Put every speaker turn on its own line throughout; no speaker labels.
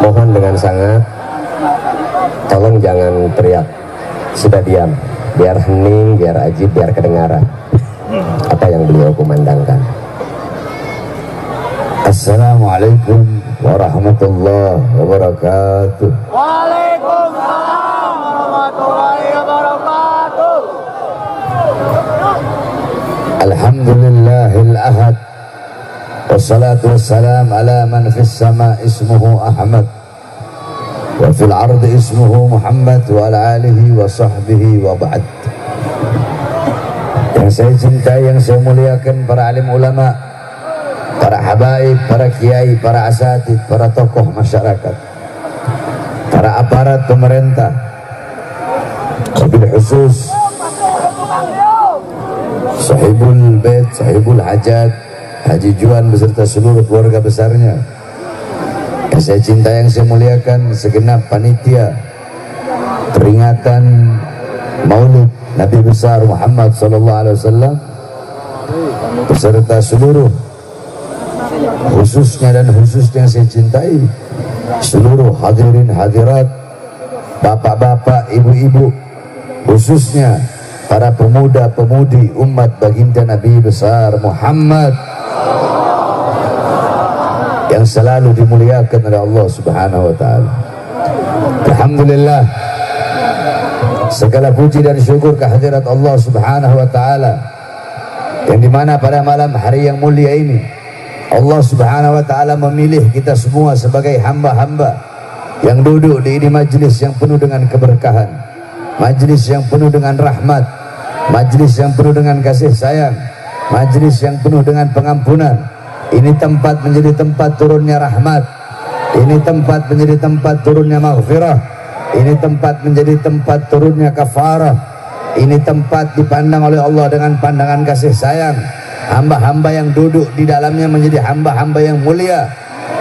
Mohon dengan sangat, tolong jangan teriak, sudah diam, biar hening, biar ajib, biar kedengaran apa yang beliau kumandangkan. Assalamualaikum warahmatullahi wabarakatuh.
Waalaikumsalam warahmatullahi wabarakatuh.
Alhamdulillahil ahad, wassalatu wassalam ala man fis sama ismuhu Ahmad wa fil ardi ismuhu Muhammad wa ala alihi wa sahbihi wa ba'd. Yang saya cintai, yang saya muliakan, para alim ulama, para habaib, para kiai, para asatid, para tokoh masyarakat, para aparat pemerintah, wabil khusus sahibul bait, sahibul hajat, Haji Juan beserta seluruh keluarga besarnya. Yang saya cintai, yang saya muliakan, segenap panitia peringatan Maulid Nabi besar Muhammad SAW beserta seluruh, khususnya dan khususnya saya cintai seluruh hadirin hadirat, bapak-bapak, ibu-ibu, khususnya para pemuda-pemudi umat baginda Nabi besar Muhammad yang selalu dimuliakan oleh Allah Subhanahu wa taala. Alhamdulillah, segala puji dan syukur kehadirat Allah Subhanahu wa taala, yang dimana pada malam hari yang mulia ini Allah Subhanahu wa taala memilih kita semua sebagai hamba-hamba yang duduk di ini majlis yang penuh dengan keberkahan, majlis yang penuh dengan rahmat, majlis yang penuh dengan kasih sayang, majlis yang penuh dengan pengampunan. Ini tempat menjadi tempat turunnya rahmat, ini tempat menjadi tempat turunnya maghfirah, ini tempat menjadi tempat turunnya kafarah, ini tempat dipandang oleh Allah dengan pandangan kasih sayang. Hamba-hamba yang duduk di dalamnya menjadi hamba-hamba yang mulia,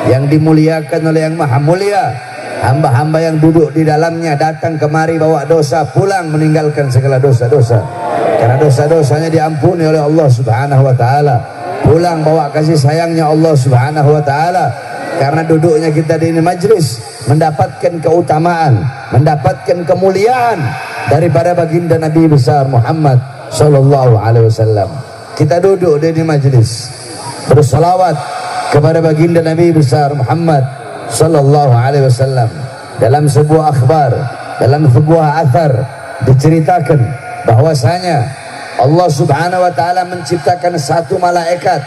yang dimuliakan oleh yang maha mulia. Hamba-hamba yang duduk di dalamnya datang kemari bawa dosa, pulang meninggalkan segala dosa-dosa, karena dosa-dosanya diampuni oleh Allah Subhanahu wa taala. Pulang bawa kasih sayangnya Allah Subhanahu wa taala, karena duduknya kita di ini majlis mendapatkan keutamaan, mendapatkan kemuliaan daripada baginda Nabi besar Muhammad sallallahu alaihi wasallam. Kita duduk di ini majlis bersalawat kepada baginda Nabi besar Muhammad sallallahu alaihi wasallam. Dalam sebuah akhbar, dalam sebuah athar diceritakan bahwasanya Allah Subhanahu wa taala menciptakan satu malaikat,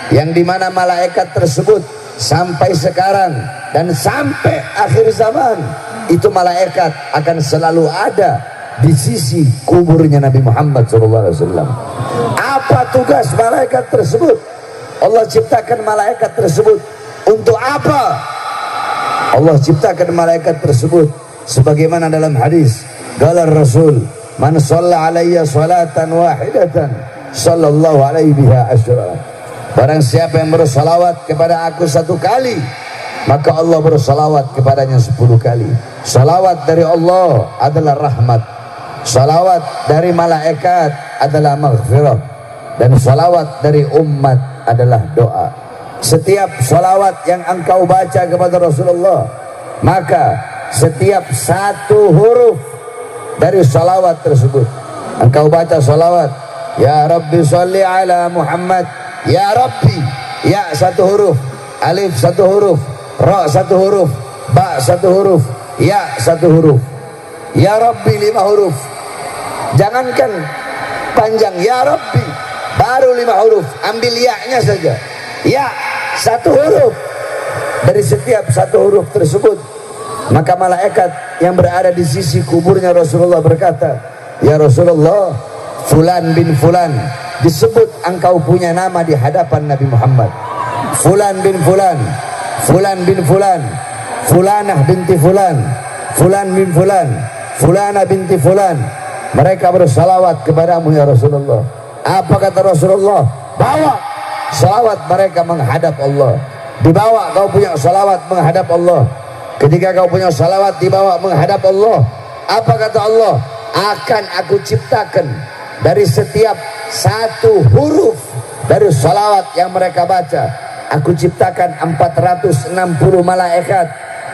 yang dimana malaikat tersebut sampai sekarang dan sampai akhir zaman itu malaikat akan selalu ada di sisi kuburnya Nabi Muhammad SAW. Apa tugas malaikat tersebut? Allah ciptakan malaikat tersebut untuk apa? Allah ciptakan malaikat tersebut sebagaimana dalam hadis, qala Rasul, man shalla alayya salatan wahidatan sallallahu alaihi biha asyra. Barang siapa yang bersalawat kepada aku satu kali, maka Allah bersalawat kepadanya 10 kali. Salawat dari Allah adalah rahmat, salawat dari malaikat adalah maghfirah, dan salawat dari umat adalah doa. Setiap salawat yang engkau baca kepada Rasulullah, maka setiap satu huruf dari salawat tersebut, engkau baca salawat, ya Rabbi salli ala Muhammad, ya Rabbi, ya satu huruf, alif satu huruf, ra satu huruf, ba satu huruf, ya satu huruf, ya Rabbi 5 huruf. Jangankan panjang, ya Rabbi baru 5 huruf, ambil ya-nya saja, ya satu huruf. Dari setiap satu huruf tersebut, maka malaikat yang berada di sisi kuburnya Rasulullah berkata, ya Rasulullah, fulan bin fulan, disebut engkau punya nama di hadapan Nabi Muhammad. Fulan bin fulan, fulan bin fulan, fulanah binti fulan, fulan bin fulan, fulanah binti fulan, mereka bersalawat kepadamu ya Rasulullah. Apa kata Rasulullah? Bawa salawat mereka menghadap Allah. Dibawa kau punya salawat menghadap Allah. Ketika kau punya salawat dibawa menghadap Allah, apa kata Allah? Akan aku ciptakan dari setiap satu huruf dari salawat yang mereka baca, Aku ciptakan 460 malaikat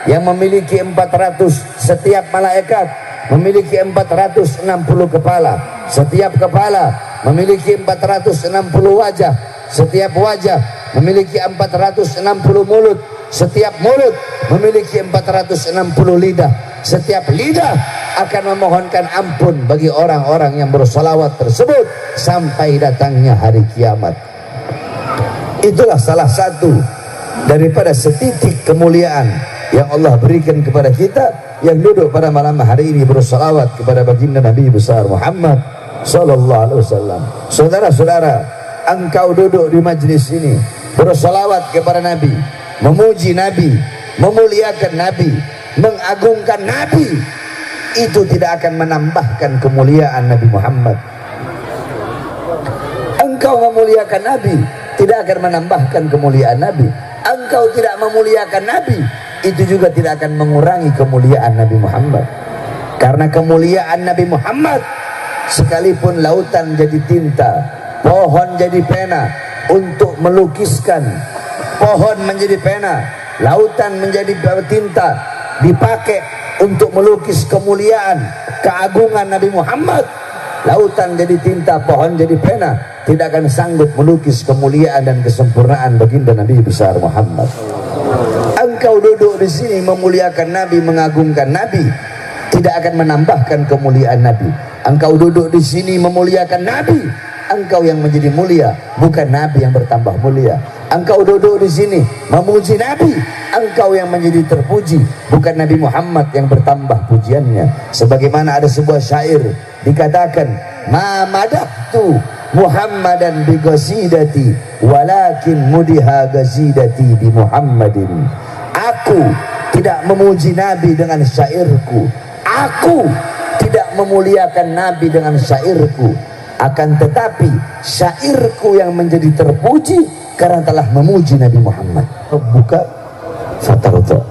yang memiliki 400, setiap malaikat memiliki 460 kepala. Setiap kepala memiliki 460 wajah. Setiap wajah memiliki 460 mulut. Setiap mulut memiliki 460 lidah. Setiap lidah akan memohonkan ampun bagi orang-orang yang bersolawat tersebut sampai datangnya hari kiamat. Itulah salah satu daripada setitik kemuliaan yang Allah berikan kepada kita yang duduk pada malam hari ini bersolawat kepada baginda Nabi besar Muhammad sallallahu alaihi wasallam. Saudara-saudara, engkau duduk di majlis ini bersolawat kepada Nabi, memuji Nabi, memuliakan Nabi, mengagungkan Nabi, itu tidak akan menambahkan kemuliaan Nabi Muhammad. Engkau memuliakan Nabi tidak akan menambahkan kemuliaan Nabi. Engkau tidak memuliakan Nabi, itu juga tidak akan mengurangi kemuliaan Nabi Muhammad. Karena kemuliaan Nabi Muhammad, sekalipun lautan jadi tinta, pohon jadi pena untuk melukiskan, pohon menjadi pena, lautan menjadi tinta, dipakai untuk melukis kemuliaan, keagungan Nabi Muhammad. Lautan jadi tinta, pohon jadi pena, tidak akan sanggup melukis kemuliaan dan kesempurnaan baginda Nabi besar Muhammad. Engkau duduk di sini memuliakan Nabi, mengagungkan Nabi, tidak akan menambahkan kemuliaan Nabi. Engkau duduk di sini memuliakan Nabi, engkau yang menjadi mulia, bukan Nabi yang bertambah mulia. Engkau duduk di sini memuji Nabi, engkau yang menjadi terpuji, bukan Nabi Muhammad yang bertambah pujiannya. Sebagaimana ada sebuah syair dikatakan, ma madahtu Muhammadan bi qasidati walakin mudiha qasidati bi Muhammadin. Aku tidak memuji Nabi dengan syairku, aku tidak memuliakan Nabi dengan syairku, akan tetapi syairku yang menjadi terpuji karena telah memuji Nabi Muhammad. Buka fatarto.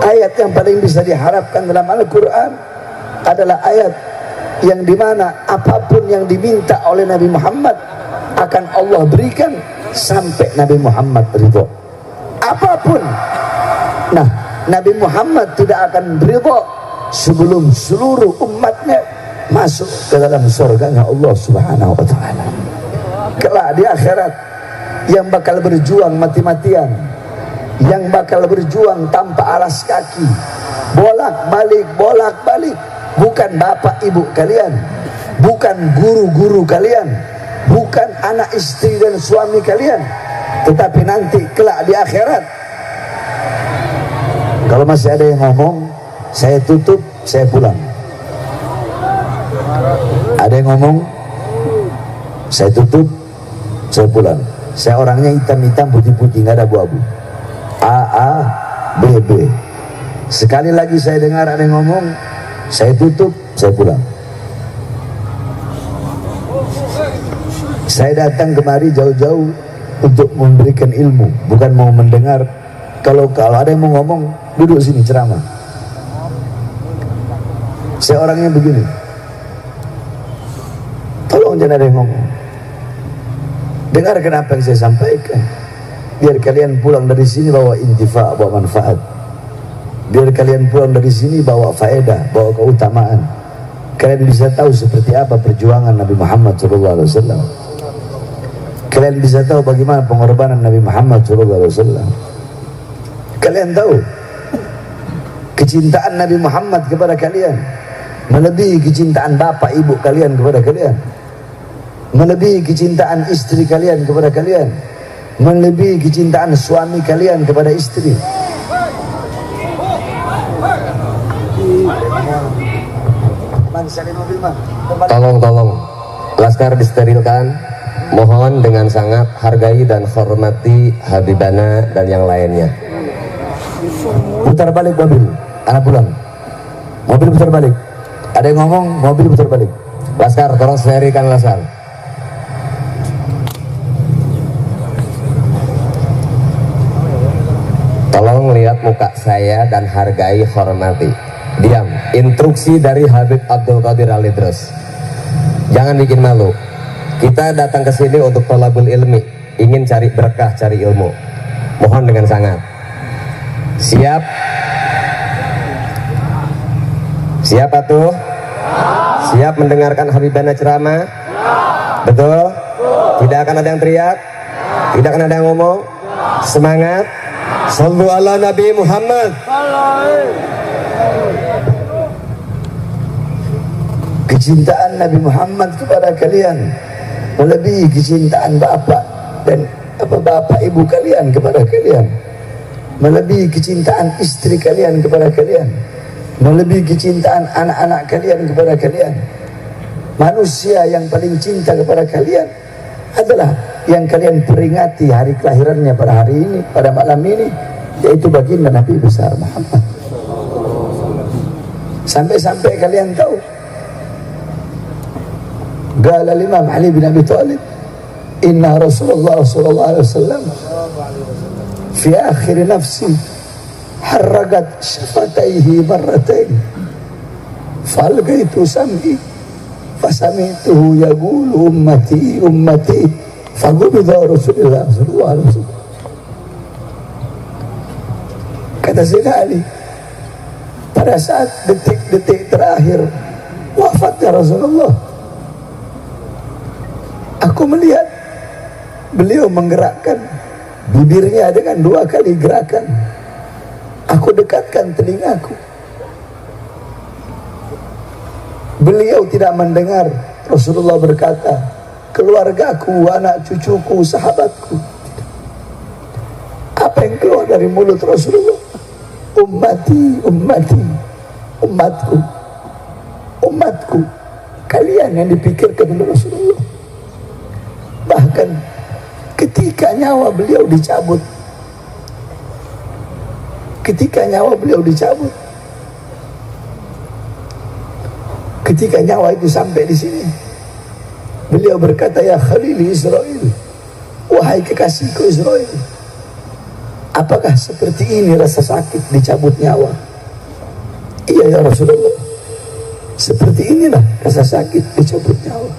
Ayat yang paling bisa diharapkan dalam Al-Quran adalah ayat yang dimana apapun yang diminta oleh Nabi Muhammad akan Allah berikan sampai Nabi Muhammad ridho. Apapun. Nah, Nabi Muhammad tidak akan ridho sebelum seluruh umatnya masuk ke dalam surganya Allah Subhanahu wa ta'ala. Kelak di akhirat, yang bakal berjuang mati-matian, yang bakal berjuang tanpa alas kaki, bolak-balik, bukan bapak ibu kalian, bukan guru-guru kalian, bukan anak istri dan suami kalian, tetapi nanti kelak di akhirat, kalau masih ada yang ngomong, saya tutup, saya pulang. Ada yang ngomong, saya tutup, saya pulang. Saya orangnya hitam-hitam, putih-putih, nggak ada abu-abu. A, B, B. Sekali lagi saya dengar ada yang ngomong, saya tutup, saya pulang. Saya datang kemari jauh-jauh untuk memberikan ilmu, bukan mau mendengar. Kalau ada yang mau ngomong, duduk sini ceramah. Saya orangnya begini. Tolong jangan ada yang ngomong. Dengarkan apa yang saya sampaikan. Biar kalian pulang dari sini bawa intifa, bawa manfaat. Biar kalian pulang dari sini bawa faedah, bawa keutamaan. Kalian bisa tahu seperti apa perjuangan Nabi Muhammad SAW. Kalian bisa tahu bagaimana pengorbanan Nabi Muhammad SAW. Kalian tahu kecintaan Nabi Muhammad kepada kalian melebihi kecintaan bapak ibu kalian kepada kalian, melebihi kecintaan istri kalian kepada kalian, melebihi kecintaan suami kalian kepada istri.
Tolong Laskar disterilkan, mohon dengan sangat hargai dan hormati Habibana dan yang lainnya.
Putar balik mobil, anak pulang. Mobil putar balik. Ada yang ngomong, mobil putar balik.
Laskar, tolong sterilkan Laskar. Tolong lihat muka saya dan hargai, hormati. Diam. Instruksi dari Habib Abdul Qadir Al-Idrus. Jangan bikin malu. Kita datang ke sini untuk thalabul ilmi, ingin cari berkah, cari ilmu. Mohon dengan sangat. Siap? Siapa tuh? Siap mendengarkan Habibana ceramah? Betul? Tidak akan ada yang teriak? Tidak akan ada yang ngomong? Semangat. Shallu ala Nabi Muhammad.
Kecintaan Nabi Muhammad kepada kalian melebihi kecintaan bapak dan bapak ibu kalian kepada kalian, melebihi kecintaan istri kalian kepada kalian, melebihi kecintaan anak-anak kalian kepada kalian. Manusia yang paling cinta kepada kalian adalah yang kalian peringati hari kelahirannya pada hari ini, pada malam ini, yaitu baginda Nabi besar Muhammad. Sampai-sampai kalian tahu, qala Imam Ali bin Abi Thalib, inna Rasulullah sallallahu alaihi wasallam fi akhir nafsi harragat syafataihi marratain falqaitu sam'i fasamituhu yaqulu ummati ummati faqubida Rasulullah sallallahu alaihi wasallam. Kata Sayyidina Ali, pada saat detik-detik terakhir wafatnya Rasulullah, aku melihat beliau menggerakkan bibirnya dengan 2 kali gerakan. Aku dekatkan telingaku. Beliau tidak mendengar Rasulullah berkata, keluargaku, anak cucuku, sahabatku. Apa yang keluar dari mulut Rasulullah? Ummati, ummati, umatku, umatku. Kalian yang dipikirkan oleh Rasulullah. Bahkan ketika nyawa beliau dicabut, ketika nyawa itu sampai di sini, beliau berkata, ya Khalili Israel, wahai kekasihku Israel, apakah seperti ini rasa sakit dicabut nyawa? Iya ya Rasulullah, seperti inilah rasa sakit dicabut nyawa.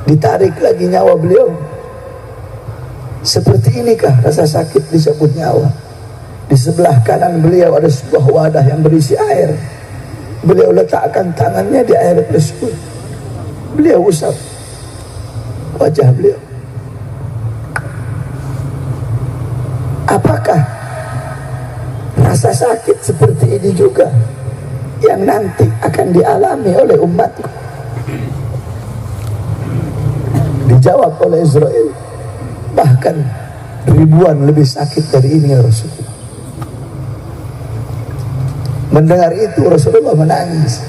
Ditarik lagi nyawa beliau. Seperti inikah rasa sakit dicabut nyawa? Di sebelah kanan beliau ada sebuah wadah yang berisi air. Beliau letakkan tangannya di air tersebut. Beliau usap wajah beliau. Apakah rasa sakit seperti ini juga yang nanti akan dialami oleh umatku? Dijawab oleh Israel, bahkan ribuan lebih sakit dari ini ya Rasulullah. Mendengar itu Rasulullah menangis.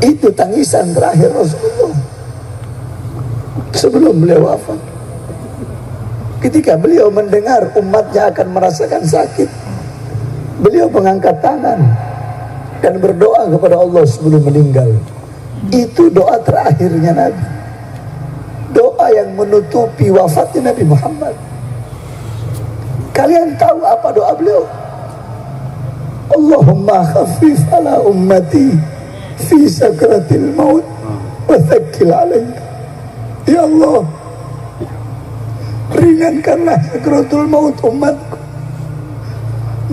Itu tangisan terakhir Rasulullah sebelum beliau wafat. Ketika beliau mendengar umatnya akan merasakan sakit, beliau mengangkat tangan dan berdoa kepada Allah sebelum meninggal. Itu doa terakhirnya Nabi, doa yang menutupi wafatnya Nabi Muhammad. Kalian tahu apa doa beliau? Allahumma khafif ala ummati fi sakratil maut wa thakkil alayya. Ya Allah, ringankanlah sakratul maut umatku.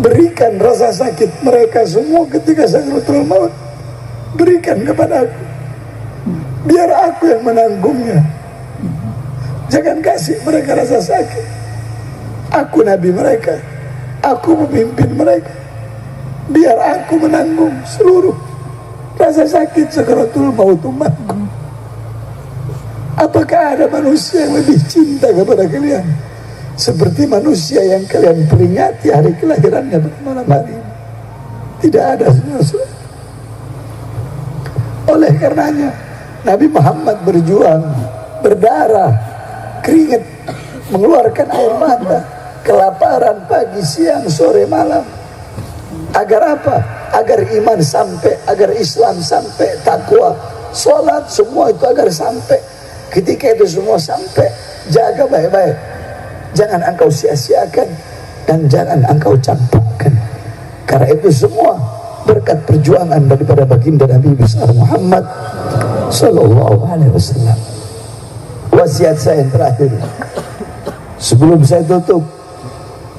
Berikan rasa sakit mereka semua ketika sakratul maut. Berikan kepada aku, biar aku yang menanggungnya. Jangan kasih mereka rasa sakit. Aku nabi mereka, aku memimpin mereka. Biar aku menanggung seluruh rasa sakit sakratul maut umatku. Apakah ada manusia yang lebih cinta kepada kalian seperti manusia yang kalian peringati hari kelahirannya pada malam hari ini? Tidak ada, saudara. Oleh karenanya Nabi Muhammad berjuang, berdarah, keringat, mengeluarkan air mata, kelaparan pagi, siang, sore, malam. Agar apa? Agar iman sampai, agar Islam sampai, takwa, sholat, semua itu agar sampai. Ketika itu semua sampai, jaga baik-baik. Jangan engkau sia-siakan dan jangan engkau campakkan. Karena itu semua berkat perjuangan daripada baginda Nabi besar Muhammad sallallahu alaihi wasallam. wasiat saya yang terakhir sebelum saya tutup.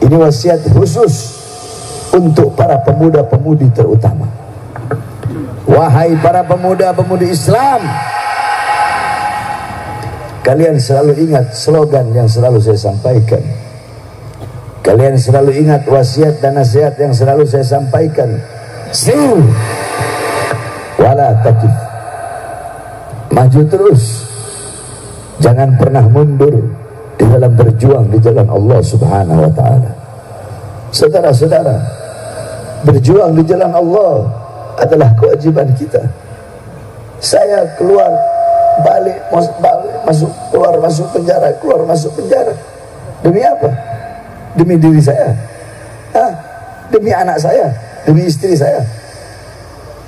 Ini wasiat khusus untuk para pemuda-pemudi terutama. Wahai para pemuda-pemudi Islam, kalian selalu ingat slogan yang selalu saya sampaikan. Kalian selalu ingat wasiat dan nasihat yang selalu saya sampaikan. Sir wala takif, maju terus, jangan pernah mundur di dalam berjuang di jalan Allah Subhanahu wa ta'ala. Saudara-saudara, berjuang di jalan Allah adalah kewajiban kita. Saya keluar balik masuk keluar masuk penjara, keluar masuk penjara, demi apa? Demi diri saya, demi anak saya, demi istri saya.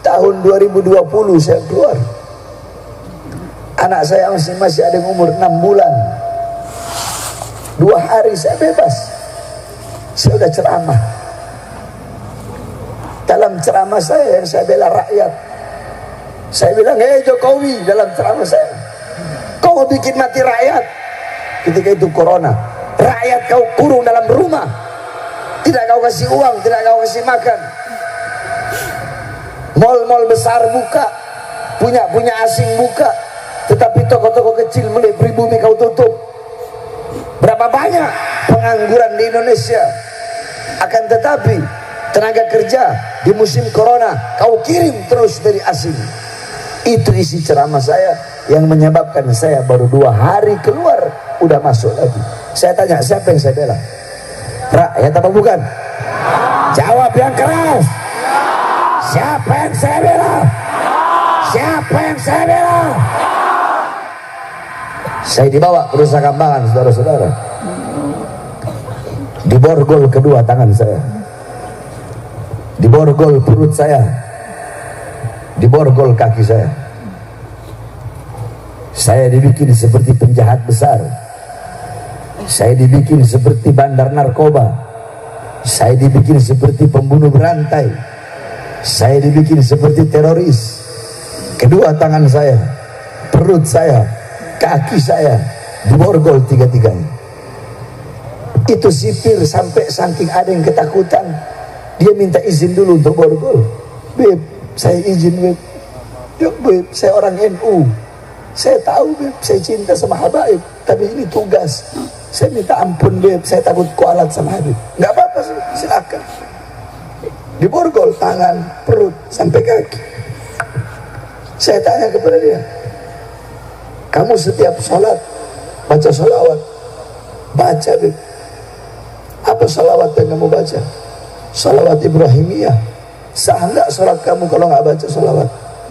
Tahun 2020 saya keluar, anak saya masih ada umur 6 bulan. 2 hari saya bebas. Saya sudah ceramah. Dalam ceramah saya yang saya bela rakyat, saya bilang, hei Jokowi, dalam ceramah saya, kau bikin mati rakyat. Ketika itu corona, rakyat kau kurung dalam rumah, tidak kau kasih uang, tidak kau kasih makan. Mal-mal besar buka, punya asing buka, tetapi toko-toko kecil mulai pribumi kau tutup. Berapa banyak pengangguran di Indonesia? Akan tetapi tenaga kerja di musim corona kau kirim terus dari asing. Itu isi ceramah saya yang menyebabkan saya baru 2 hari keluar udah masuk lagi. Saya tanya, siapa yang saya bela? Rakyat apa bukan? Jawab yang keras. Siapa yang saya bela? Siapa yang saya bela? Saya dibawa ke Nusa Kambangan, saudara-saudara. Diborgol kedua tangan saya, diborgol perut saya, diborgol kaki saya. Saya dibikin seperti penjahat besar, saya dibikin seperti bandar narkoba, saya dibikin seperti pembunuh berantai, saya dibikin seperti teroris. Kedua tangan saya, perut saya, kaki saya diborgol 3-tiganya. Itu sipir sampai saking ada yang ketakutan, dia minta izin dulu untuk borgol. Beb, saya izin beb. Yuk beb, saya orang NU. Saya tahu beb, saya cinta sama Habaib, tapi ini tugas. Saya minta ampun beb, saya takut kualat sama Habib. Nggak apa-apa, silakan. Diborgol tangan, perut, sampai kaki. Saya tanya kepada dia, kamu setiap sholat baca sholawat? Baca beb. Apa salawat yang kamu baca? Salawat Ibrahimiyah. Sah enggak salat kamu kalau enggak baca salawat?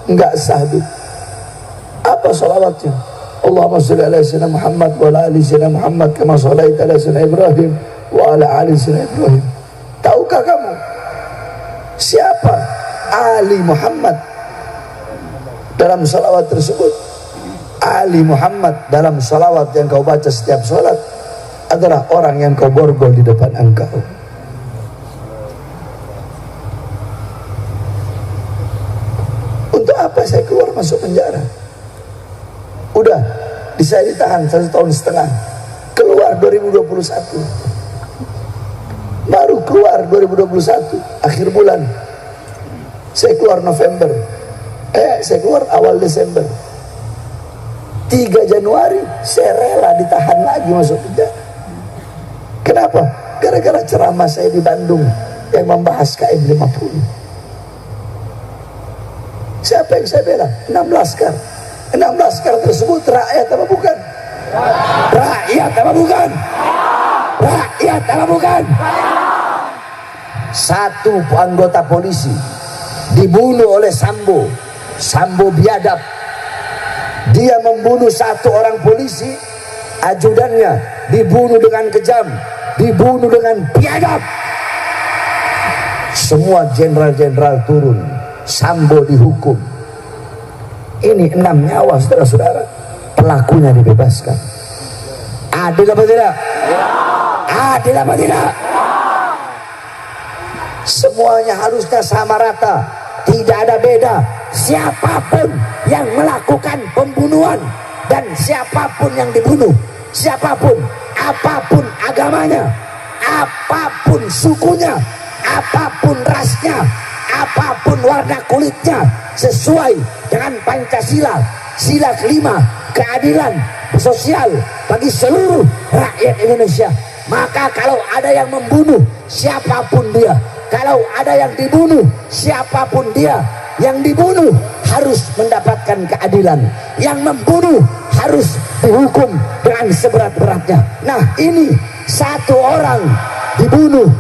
Enggak sah. Apa salawatnya? Allahumma sholli ala sayyidina Muhammad wa ala ali sayyidina Muhammad kama shallaita ala sayyidina Ibrahim wa ala ali sayyidina Ibrahim. Tahukah kamu siapa Ali Muhammad dalam salawat tersebut? Ali Muhammad dalam salawat yang kau baca setiap salat adalah orang yang kau borgol di depan engkau. Untuk apa saya keluar masuk penjara? Udah, saya ditahan 1,5 tahun. Keluar 2021. Baru keluar 2021, akhir bulan. Saya keluar November. Saya keluar awal Desember. 3 Januari saya rela ditahan lagi masuk penjara. Kenapa? Gara-gara ceramah saya di Bandung yang membahas KM 50. Siapa yang saya bela? 6 laskar. 6 laskar tersebut rakyat apa bukan? Rakyat apa bukan? Rakyat apa bukan? Satu anggota polisi dibunuh oleh Sambo. Sambo biadab. Dia membunuh 1 orang polisi, ajudannya dibunuh dengan kejam, dibunuh dengan biadab. Semua jenderal-jenderal turun, Sambo dihukum. Ini 6 nyawa, saudara-saudara. Pelakunya dibebaskan. Adil apa tidak? Adil apa tidak? Semuanya harusnya sama rata, tidak ada beda. Siapapun yang melakukan pembunuhan dan siapapun yang dibunuh, siapapun, apapun agamanya, apapun sukunya, apapun rasnya, apapun warna kulitnya, sesuai dengan Pancasila, sila kelima, keadilan sosial bagi seluruh rakyat Indonesia. Maka kalau ada yang membunuh, siapapun dia, kalau ada yang dibunuh, siapapun dia, yang dibunuh harus mendapatkan keadilan, yang membunuh harus dihukum dengan seberat-beratnya. Nah, ini satu orang dibunuh,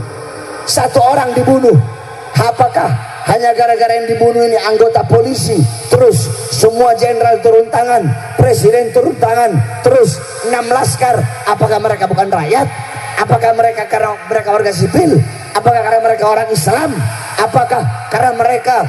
apakah hanya gara-gara yang dibunuh ini anggota polisi, terus semua jenderal turun tangan, presiden turun tangan, terus 6 laskar? Apakah mereka bukan rakyat? Apakah mereka karena mereka warga sipil? Apakah karena mereka orang Islam? Apakah karena mereka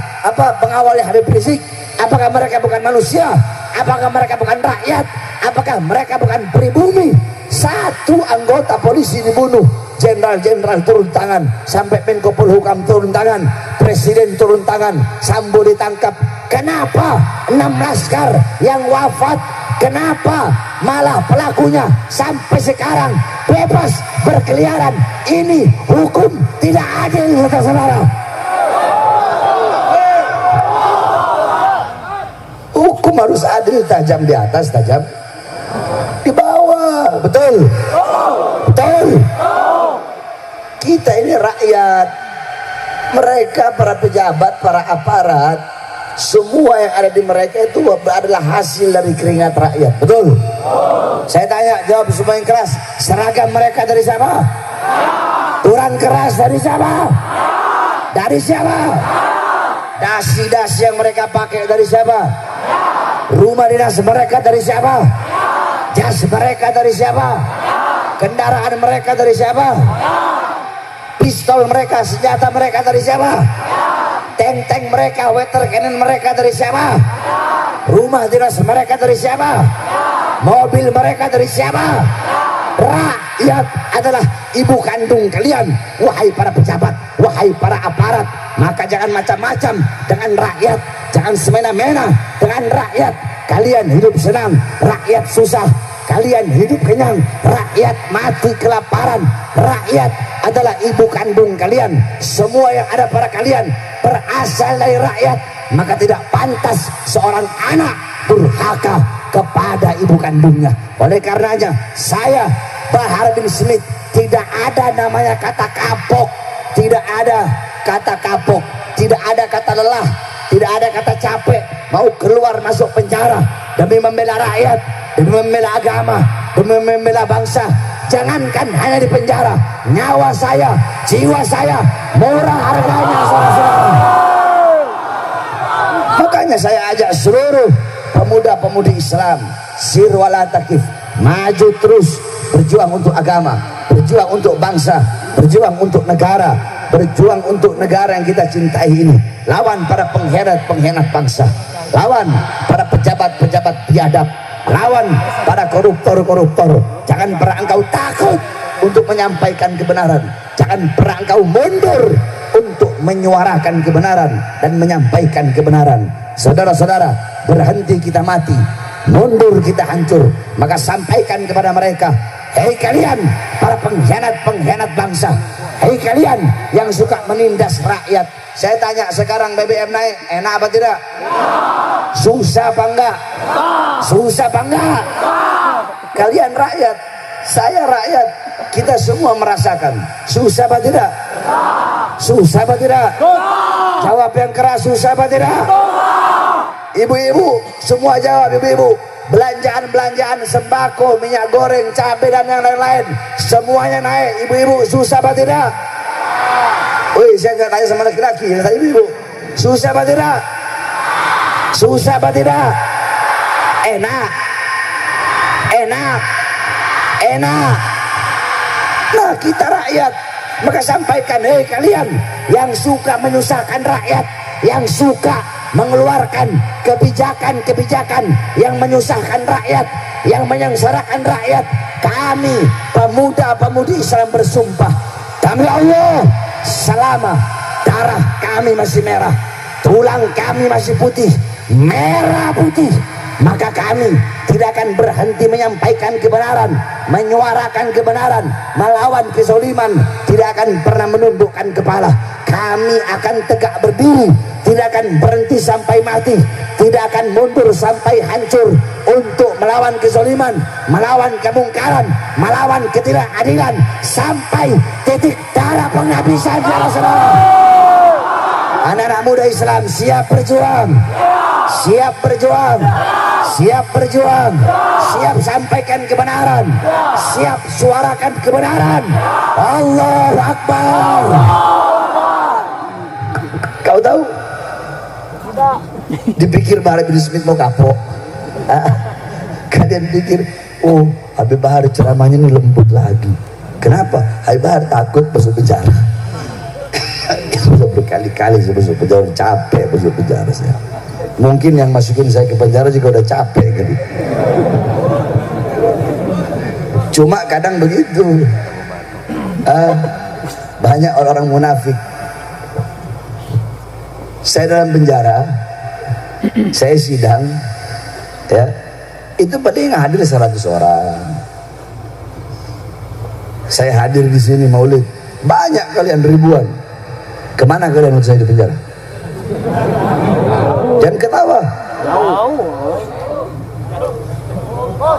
pengawal Habib Rizik? Apakah mereka bukan manusia? Apakah mereka bukan rakyat? Apakah mereka bukan pribumi? Satu anggota polisi dibunuh, jenderal-jenderal turun tangan, sampai Menko Polhukam turun tangan, presiden turun tangan, Sambo ditangkap. Kenapa 6 laskar yang wafat? Kenapa malah pelakunya sampai sekarang bebas berkeliaran? Ini hukum tidak adil, saudara-saudara. Hukum harus adil, tajam di atas, tajam di bawah. Betul? Betul? Kita ini rakyat, mereka para pejabat, para aparat, semua yang ada di mereka itu adalah hasil dari keringat rakyat. Betul? Saya tanya, jawab semua yang keras. Seragam mereka dari siapa? Turan keras dari siapa? Dari siapa? Dasi-dasi yang mereka pakai dari siapa? Rumah dinas mereka dari siapa? Jas mereka dari siapa? Kendaraan mereka dari siapa? Pistol mereka, senjata mereka dari siapa? Tank-tank mereka, water cannon mereka dari siapa? Rumah dinas mereka dari siapa? Mobil mereka dari siapa? Rakyat adalah ibu kandung kalian, wahai para pejabat, wahai para aparat. Maka jangan macam-macam dengan rakyat, jangan semena-mena dengan rakyat. Kalian hidup senang, rakyat susah. Kalian hidup kenyang, rakyat mati kelaparan. Rakyat adalah ibu kandung kalian. Semua yang ada pada kalian berasal dari rakyat. Maka tidak pantas seorang anak durhaka kepada ibu kandungnya. Oleh karenanya, saya Bahar bin Smith, tidak ada namanya kata kapok, tidak ada kata kapok, tidak ada kata lelah, tidak ada kata capek mau keluar masuk penjara demi membela rakyat, demi membela agama, demi membela bangsa. Jangankan hanya di penjara, nyawa saya, jiwa saya murah harganya, saudara-saudara. Makanya saya ajak seluruh pemuda-pemudi Islam, sir wala takif, maju terus, berjuang untuk agama, berjuang untuk bangsa, berjuang untuk negara, berjuang untuk negara yang kita cintai ini. Lawan para pengkhianat bangsa, lawan para pejabat-pejabat biadab, lawan para koruptor-koruptor. Jangan pernah engkau takut untuk menyampaikan kebenaran, jangan pernah engkau mundur untuk menyuarakan kebenaran dan menyampaikan kebenaran. Saudara-saudara, berhenti kita mati, mundur kita hancur. Maka sampaikan kepada mereka, hei kalian para pengkhianat bangsa, hei kalian yang suka menindas rakyat. Saya tanya sekarang, BBM naik, enak apa tidak? Susah apa enggak? Susah apa enggak? Kalian rakyat, saya rakyat, kita semua merasakan. Susah apa tidak? Susah apa tidak? Jawab yang keras, susah apa tidak? Ibu-ibu semua jawab, ibu-ibu. Belanjaan sembako, minyak goreng, cabai dan yang lain-lain semuanya naik. Ibu-ibu susah apa tidak? Woi, saya nggak tanya sama laki-laki, saya tanya ibu-ibu. Susah apa tidak? Susah apa tidak? Enak. Nah, kita rakyat, maka sampaikan, hei kalian yang suka menyusahkan rakyat, yang suka mengeluarkan kebijakan-kebijakan yang menyusahkan rakyat, yang menyengsarakan rakyat. Kami pemuda-pemudi Islam bersumpah, demi Allah, selama darah kami masih merah, tulang kami masih putih, merah putih, maka kami tidak akan berhenti menyampaikan kebenaran, menyuarakan kebenaran, melawan kezaliman, tidak akan pernah menundukkan kepala. Kami akan tegak berdiri, tidak akan berhenti sampai mati, tidak akan mundur sampai hancur untuk melawan kezaliman, melawan kemungkaran, melawan ketidakadilan sampai titik darah penghabisan. Saudara-saudara, anak-anak muda Islam siap berjuang, siap berjuang, siap berjuang, siap sampaikan kebenaran, siap suarakan kebenaran. Allahu Akbar. Kau tahu? Dipikir Bahar bin Smith mau kapok. Kalian pikir, oh Habib Bahar ceramahnya ini lembut lagi. Kenapa? Habib Bahar takut masuk penjara. Sudah berkali-kali saya masuk penjara, capek masuk penjara saya. Mungkin yang masukin saya ke penjara juga udah capek kali. Cuma kadang begitu. Banyak orang-orang munafik. Saya dalam penjara, saya sidang, ya, itu paling hadir 100 orang. Saya hadir di sini maulid, banyak kalian ribuan. Kemana kalian waktu saya di penjara? Jangan ketawa.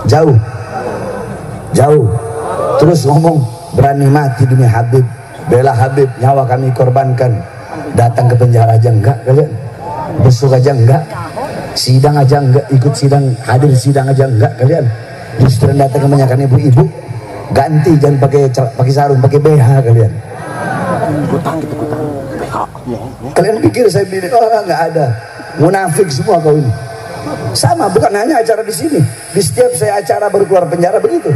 Jauh, jauh. Terus ngomong berani mati demi Habib, bela Habib, nyawa kami korbankan. Datang ke penjara aja enggak kalian, besok aja enggak, sidang aja enggak, ikut sidang, hadir sidang aja enggak kalian. Justru datang kebanyakan ibu-ibu, ganti, jangan pakai sarung, pakai BH kalian. Kalian pikir saya bilang oh enggak ada, munafik semua kau ini. Sama, bukan hanya acara di sini, di setiap saya acara baru keluar penjara begitu.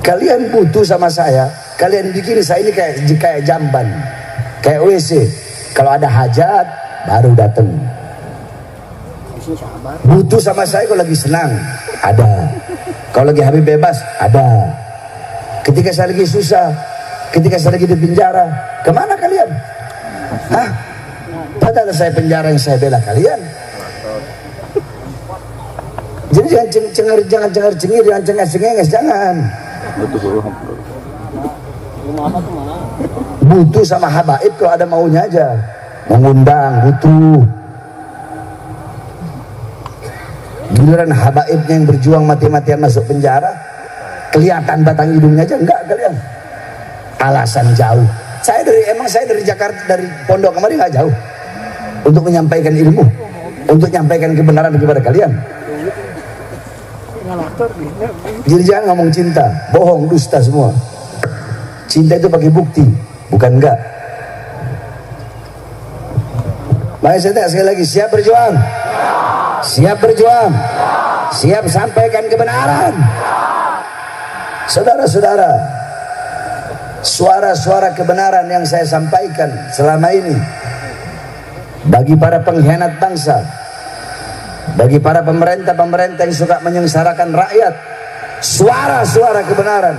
Kalian butuh sama saya, kalian bikin saya ini kayak jamban, kayak WC. Kalau ada hajat baru datang. Butuh sama saya kalau lagi senang, ada. Kalau lagi Habib bebas, ada. Ketika saya lagi susah, ketika saya lagi di penjara, kemana kalian? Hah? Padahal saya penjara yang saya bela kalian. Jadi jangan cengar-cengir, jangan cengar-cengenges, jangan. Butuh sama habaib kalau ada maunya aja, mengundang butuh. Giliran habaibnya yang berjuang mati-matian masuk penjara, kelihatan batang hidungnya aja enggak kalian. Alasan jauh. Saya dari Jakarta, dari Pondok kemarin nggak jauh untuk menyampaikan ilmu, untuk menyampaikan kebenaran kepada kalian. Jadi jangan ngomong cinta, bohong, dusta semua. Cinta itu pakai bukti, bukan enggak. Makanya saya tanya sekali lagi, siap berjuang? Siap berjuang? Siap sampaikan kebenaran? Saudara-saudara, suara-suara kebenaran yang saya sampaikan selama ini bagi para pengkhianat bangsa, bagi para pemerintah-pemerintah yang suka menyengsarakan rakyat, suara-suara kebenaran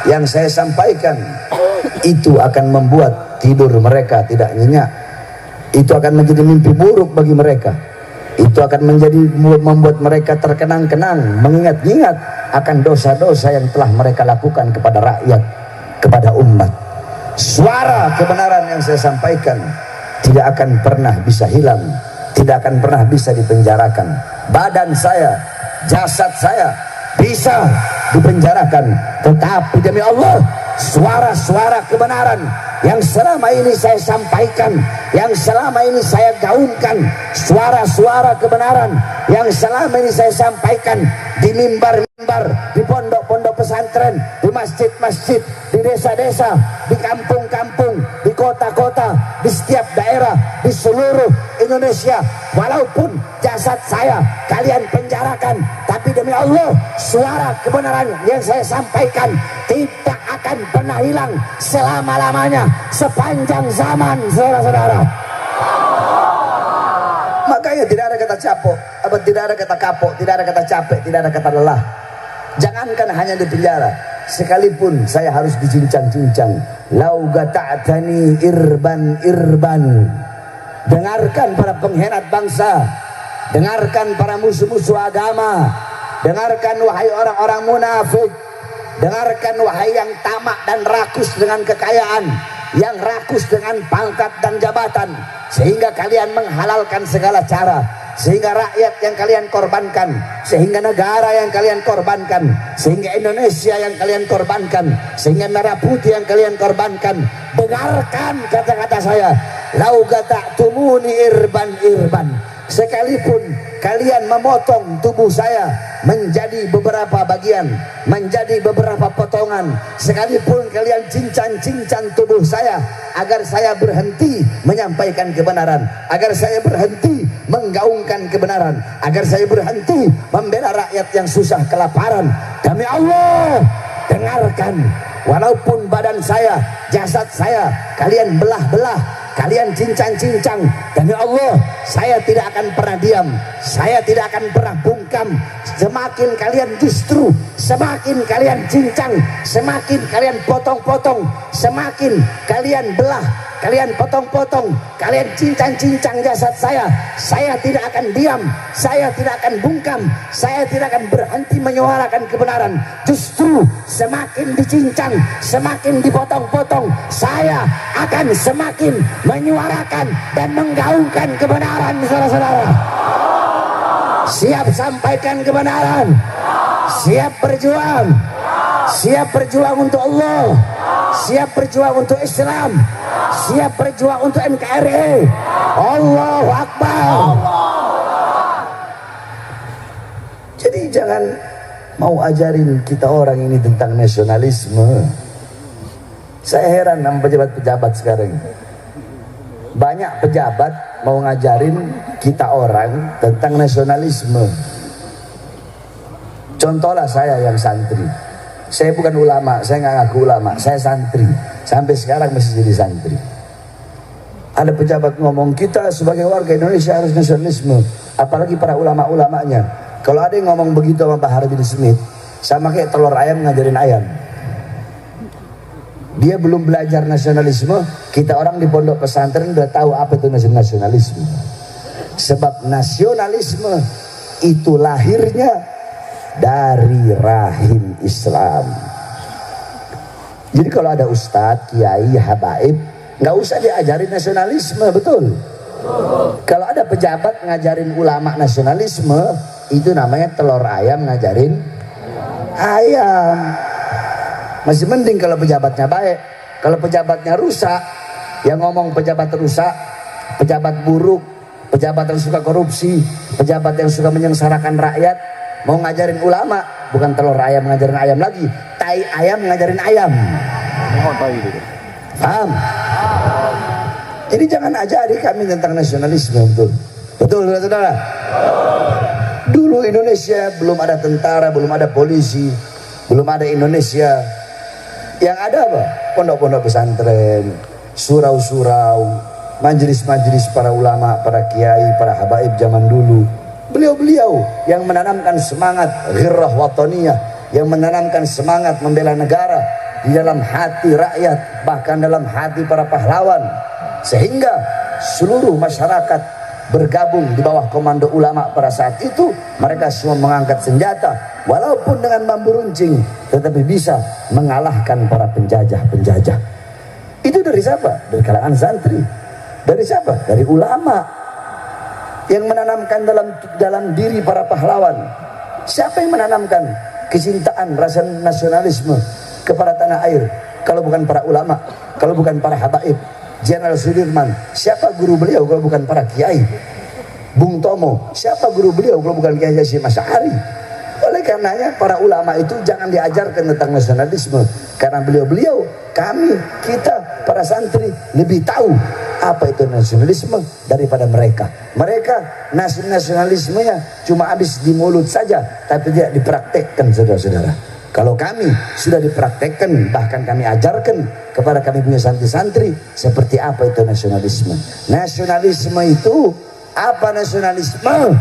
yang saya sampaikan itu akan membuat tidur mereka tidak nyenyak. Itu akan menjadi mimpi buruk bagi mereka. Itu akan membuat mereka terkenang-kenang, mengingat-ingat akan dosa-dosa yang telah mereka lakukan kepada rakyat, kepada umat. Suara kebenaran yang saya sampaikan tidak akan pernah bisa hilang, tidak akan pernah bisa dipenjarakan. Badan saya, jasad saya bisa dipenjarakan, tetapi demi Allah, suara-suara kebenaran yang selama ini saya sampaikan, yang selama ini saya gaungkan, suara-suara kebenaran yang selama ini saya sampaikan di mimbar-mimbar, di pondok-pondok pesantren, di masjid-masjid, di desa-desa, di kampung-kampung, di kota-kota, di setiap daerah, di seluruh Indonesia. Walaupun jasad saya kalian penjarakan, tapi demi Allah, suara kebenaran yang saya sampaikan tidak akan pernah hilang selama-lamanya, sepanjang zaman, saudara-saudara. Makanya tidak ada kata capok, tidak ada kata kapok, tidak ada kata capek, tidak ada kata lelah. Jangankan hanya di penjara, sekalipun saya harus dicincang-cincang. Lau gata'tani irban, dengarkan para pengkhianat bangsa, dengarkan para musuh-musuh agama, dengarkan wahai orang-orang munafik, dengarkan wahai yang tamak dan rakus dengan kekayaan, yang rakus dengan pangkat dan jabatan, sehingga kalian menghalalkan segala cara, sehingga rakyat yang kalian korbankan, sehingga negara yang kalian korbankan, sehingga Indonesia yang kalian korbankan, sehingga merah putih yang kalian korbankan. Dengarkan kata-kata saya, lau gata'tumuni irban irban, sekalipun kalian memotong tubuh saya menjadi beberapa bagian, menjadi beberapa potongan, sekalipun kalian cincang-cincang tubuh saya agar saya berhenti menyampaikan kebenaran, agar saya berhenti menggaungkan kebenaran, agar saya berhenti membela rakyat yang susah kelaparan, demi Allah, dengarkan. Walaupun badan saya, jasad saya kalian belah-belah, kalian cincang-cincang, demi Allah saya tidak akan pernah diam, saya tidak akan pernah bungkam. Semakin kalian justru, semakin kalian cincang, semakin kalian potong-potong, semakin kalian belah, kalian potong-potong, kalian cincang-cincang jasad saya tidak akan diam, saya tidak akan bungkam, saya tidak akan berhenti menyuarakan kebenaran. Justru semakin dicincang, semakin dipotong-potong, saya akan semakin menyuarakan dan menggaungkan kebenaran, saudara-saudara. Siap sampaikan kebenaran, siap berjuang, siap berjuang untuk Allah, siap berjuang untuk Islam, siap berjuang untuk NKRI. Allahu Akbar. Jadi jangan mau ajarin kita orang ini tentang nasionalisme. Saya heran sama pejabat-pejabat sekarang. Banyak pejabat mau ngajarin kita orang tentang nasionalisme. Contohlah saya yang santri. Saya bukan ulama, saya nggak ngaku ulama, saya santri. Sampai sekarang masih jadi santri. Ada pejabat ngomong kita sebagai warga Indonesia harus nasionalisme, apalagi para ulama-ulamanya. Kalau ada yang ngomong begitu sama Pak Bahar bin Smith, sama kayak telur ayam ngajarin ayam. Dia belum belajar nasionalisme, kita orang di pondok pesantren udah tahu apa itu nasionalisme. Sebab nasionalisme itu lahirnya dari rahim Islam. Jadi kalau ada ustadz, kiai, habaib, nggak usah diajarin nasionalisme, betul? Kalau ada pejabat ngajarin ulama nasionalisme, itu namanya telur ayam ngajarin ayam. Masih mending kalau pejabatnya baik. Kalau pejabatnya rusak, yang ngomong pejabat rusak, pejabat buruk, pejabat yang suka korupsi, pejabat yang suka menyengsarakan rakyat, mau ngajarin ulama, bukan telur ayam ngajarin ayam lagi, tai ayam ngajarin ayam. Paham? Jadi jangan ajari kami tentang nasionalisme, betul? Betul, saudara-saudara? Dulu Indonesia belum ada tentara, belum ada polisi, belum ada Indonesia. Yang ada apa? Pondok-pondok pesantren, surau-surau, majelis-majelis para ulama, para kiai, para habaib zaman dulu. Beliau-beliau yang menanamkan semangat ghirrah wataniyah, yang menanamkan semangat membela negara di dalam hati rakyat, bahkan dalam hati para pahlawan, sehingga seluruh masyarakat bergabung di bawah komando ulama pada saat itu. Mereka semua mengangkat senjata, walaupun dengan bambu runcing, tetapi bisa mengalahkan para penjajah-penjajah. Itu dari siapa? Dari kalangan santri. Dari siapa? Dari ulama yang menanamkan dalam diri para pahlawan. Siapa yang menanamkan kecintaan, rasa nasionalisme kepada tanah air? Kalau bukan para ulama, kalau bukan para habaib, Jenderal Sudirman, siapa guru beliau kalau bukan para kiai? Bung Tomo, siapa guru beliau kalau bukan Kiai Hasyim Asy'ari? Oleh karenanya para ulama itu jangan diajarkan tentang nasionalisme, karena beliau-beliau, kami, kita, para santri lebih tahu apa itu nasionalisme daripada mereka. Mereka nasionalismenya cuma habis di mulut saja, tapi tidak dipraktekkan, saudara-saudara. Kalau kami sudah dipraktekkan, bahkan kami ajarkan kepada kami punya santri-santri seperti apa itu nasionalisme. Nasionalisme itu apa? Nasionalisme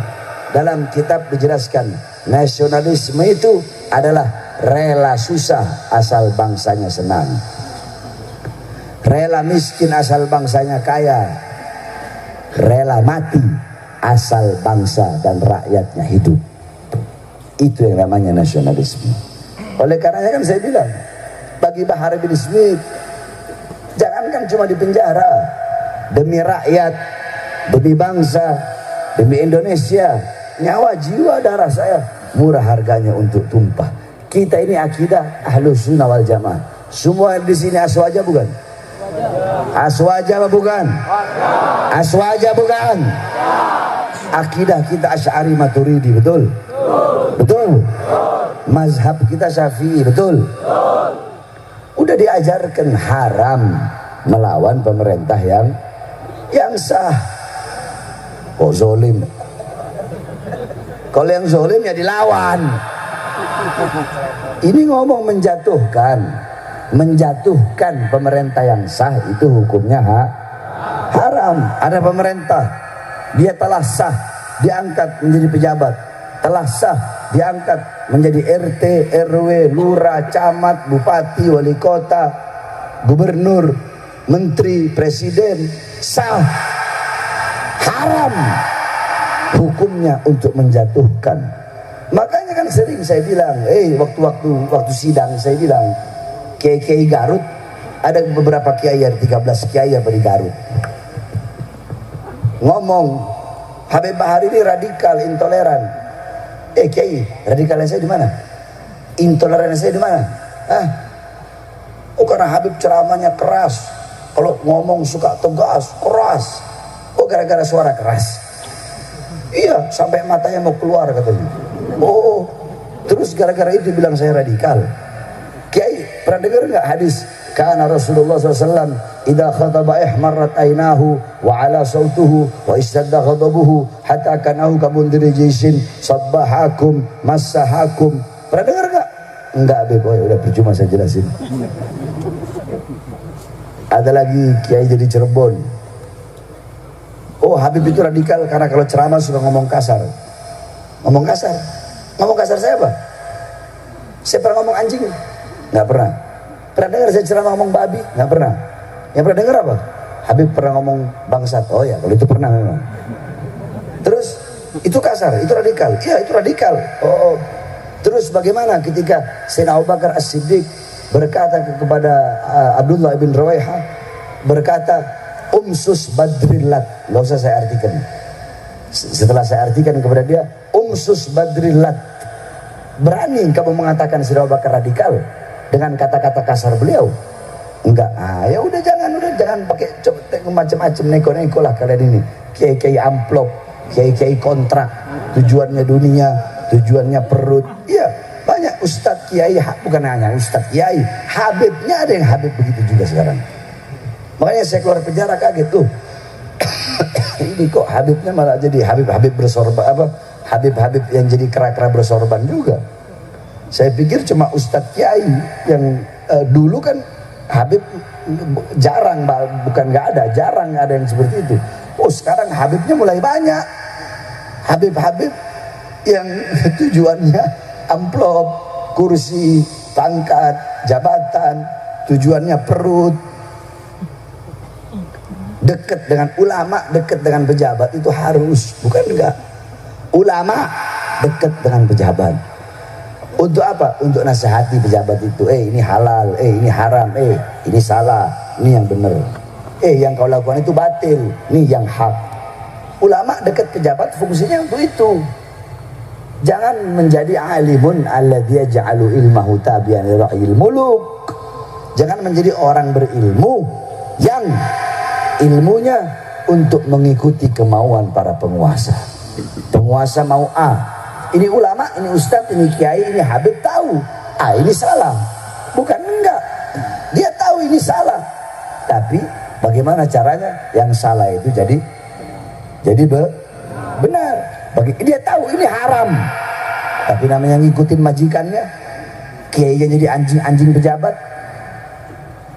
dalam kitab dijelaskan, nasionalisme itu adalah rela susah asal bangsanya senang, rela miskin asal bangsanya kaya, rela mati asal bangsa dan rakyatnya hidup. Itu yang namanya nasionalisme. Oleh karenanya kan saya bilang, bagi Bahar bin Smith, jangankan cuma di penjara, demi rakyat, demi bangsa, demi Indonesia, nyawa jiwa darah saya murah harganya untuk tumpah. Kita ini akidah Ahlus Sunnah wal Jamaah. Semua di sini aswaja bukan? Aswaja apa bukan? Aswaja bukan? Akidah kita Asy'ari Maturidi, betul? Betul. Mazhab kita Syafi'i, betul? Udah diajarkan haram melawan pemerintah yang sah. Kok zolim? Kalau yang zolim ya dilawan. Ini ngomong menjatuhkan pemerintah yang sah, itu hukumnya haram. Ada pemerintah, dia telah sah diangkat menjadi pejabat, telah sah diangkat menjadi RT, RW, lurah, camat, bupati, wali kota, gubernur, menteri, presiden, sah, haram hukumnya untuk menjatuhkan. Makanya kan sering saya bilang, waktu sidang saya bilang, kiai Garut, ada beberapa kiai, 13 kiai apa di Garut, ngomong Habib Bahar ini radikal, intoleran. Kiai, radikalnya saya di mana? Intolerannya saya di mana? Karena Habib ceramahnya keras, kalau ngomong suka tegas, keras. Gara-gara suara keras. Iya, sampai matanya mau keluar katanya. Terus gara-gara itu bilang saya radikal. Kiai, pernah dengar nggak hadis? Kana Rasulullah SAW idza khataba ihmarrat aynahu wa ala sautuhu wa istadda ghadabuhu hatta kanahu kamundiri jaisin sabbahakum massahakum. Pernah dengar nggak? Enggak, Beb. Udah percuma saya jelasin. Ada lagi kiai jadi Cirebon. Habib itu radikal karena kalau ceramah suka ngomong kasar. Ngomong kasar? Ngomong kasar saya apa? Saya pernah ngomong anjing? Nggak pernah. Pernah dengar saya ceramah ngomong babi? Nggak pernah. Yang pernah dengar apa? Habib pernah ngomong bangsat. Oh ya, kalau itu pernah memang. Terus itu kasar, itu radikal. Iya, itu radikal. Terus bagaimana ketika Sayyidina Abu Bakar As-Siddiq berkata kepada Abdullah bin Rawaiha, berkata, Umsus Badrillat. Nggak usah saya artikan. Setelah saya artikan kepada dia, Umsus Badrillat. Berani kamu mengatakan Sayyidina Abu Bakar radikal dengan kata-kata kasar beliau? Enggak. Ya udah jangan pakai macam-macam neko-neko lah kalian ini. Kiai-kiai amplop, kiai-kiai kontrak, tujuannya dunia, tujuannya perut. Iya, banyak ustadz kiai, bukan hanya ustadz kiai, habibnya ada yang habib begitu juga sekarang. Makanya saya keluar penjara kaget tuh. Ini kok habibnya malah jadi habib bersorban, habib yang jadi kera-kera bersorban juga. Saya pikir cuma ustadz kiai yang dulu kan habib jarang, bukan nggak ada, jarang ada yang seperti itu. Sekarang habibnya mulai banyak. Habib yang tujuannya amplop, kursi, pangkat, jabatan, tujuannya perut. Dekat dengan ulama, dekat dengan pejabat itu harus, bukan enggak. Ulama dekat dengan pejabat. Untuk apa? Untuk nasihati pejabat itu. Ini halal, ini haram, ini salah, ini yang benar. Yang kau lakukan itu batil, ini yang hak. Ulama dekat pejabat fungsinya untuk itu. Jangan menjadi alimun alladzi yaj'alu ilmahu tabi'an li ra'yil muluk. Jangan menjadi orang berilmu yang ilmunya untuk mengikuti kemauan para penguasa. Penguasa mau ini ulama, ini ustadz, ini kiai, ini habib tahu ini salah, bukan enggak, dia tahu ini salah, tapi bagaimana caranya yang salah itu jadi benar. Dia tahu ini haram, tapi namanya ngikutin majikannya, kiainya jadi anjing pejabat,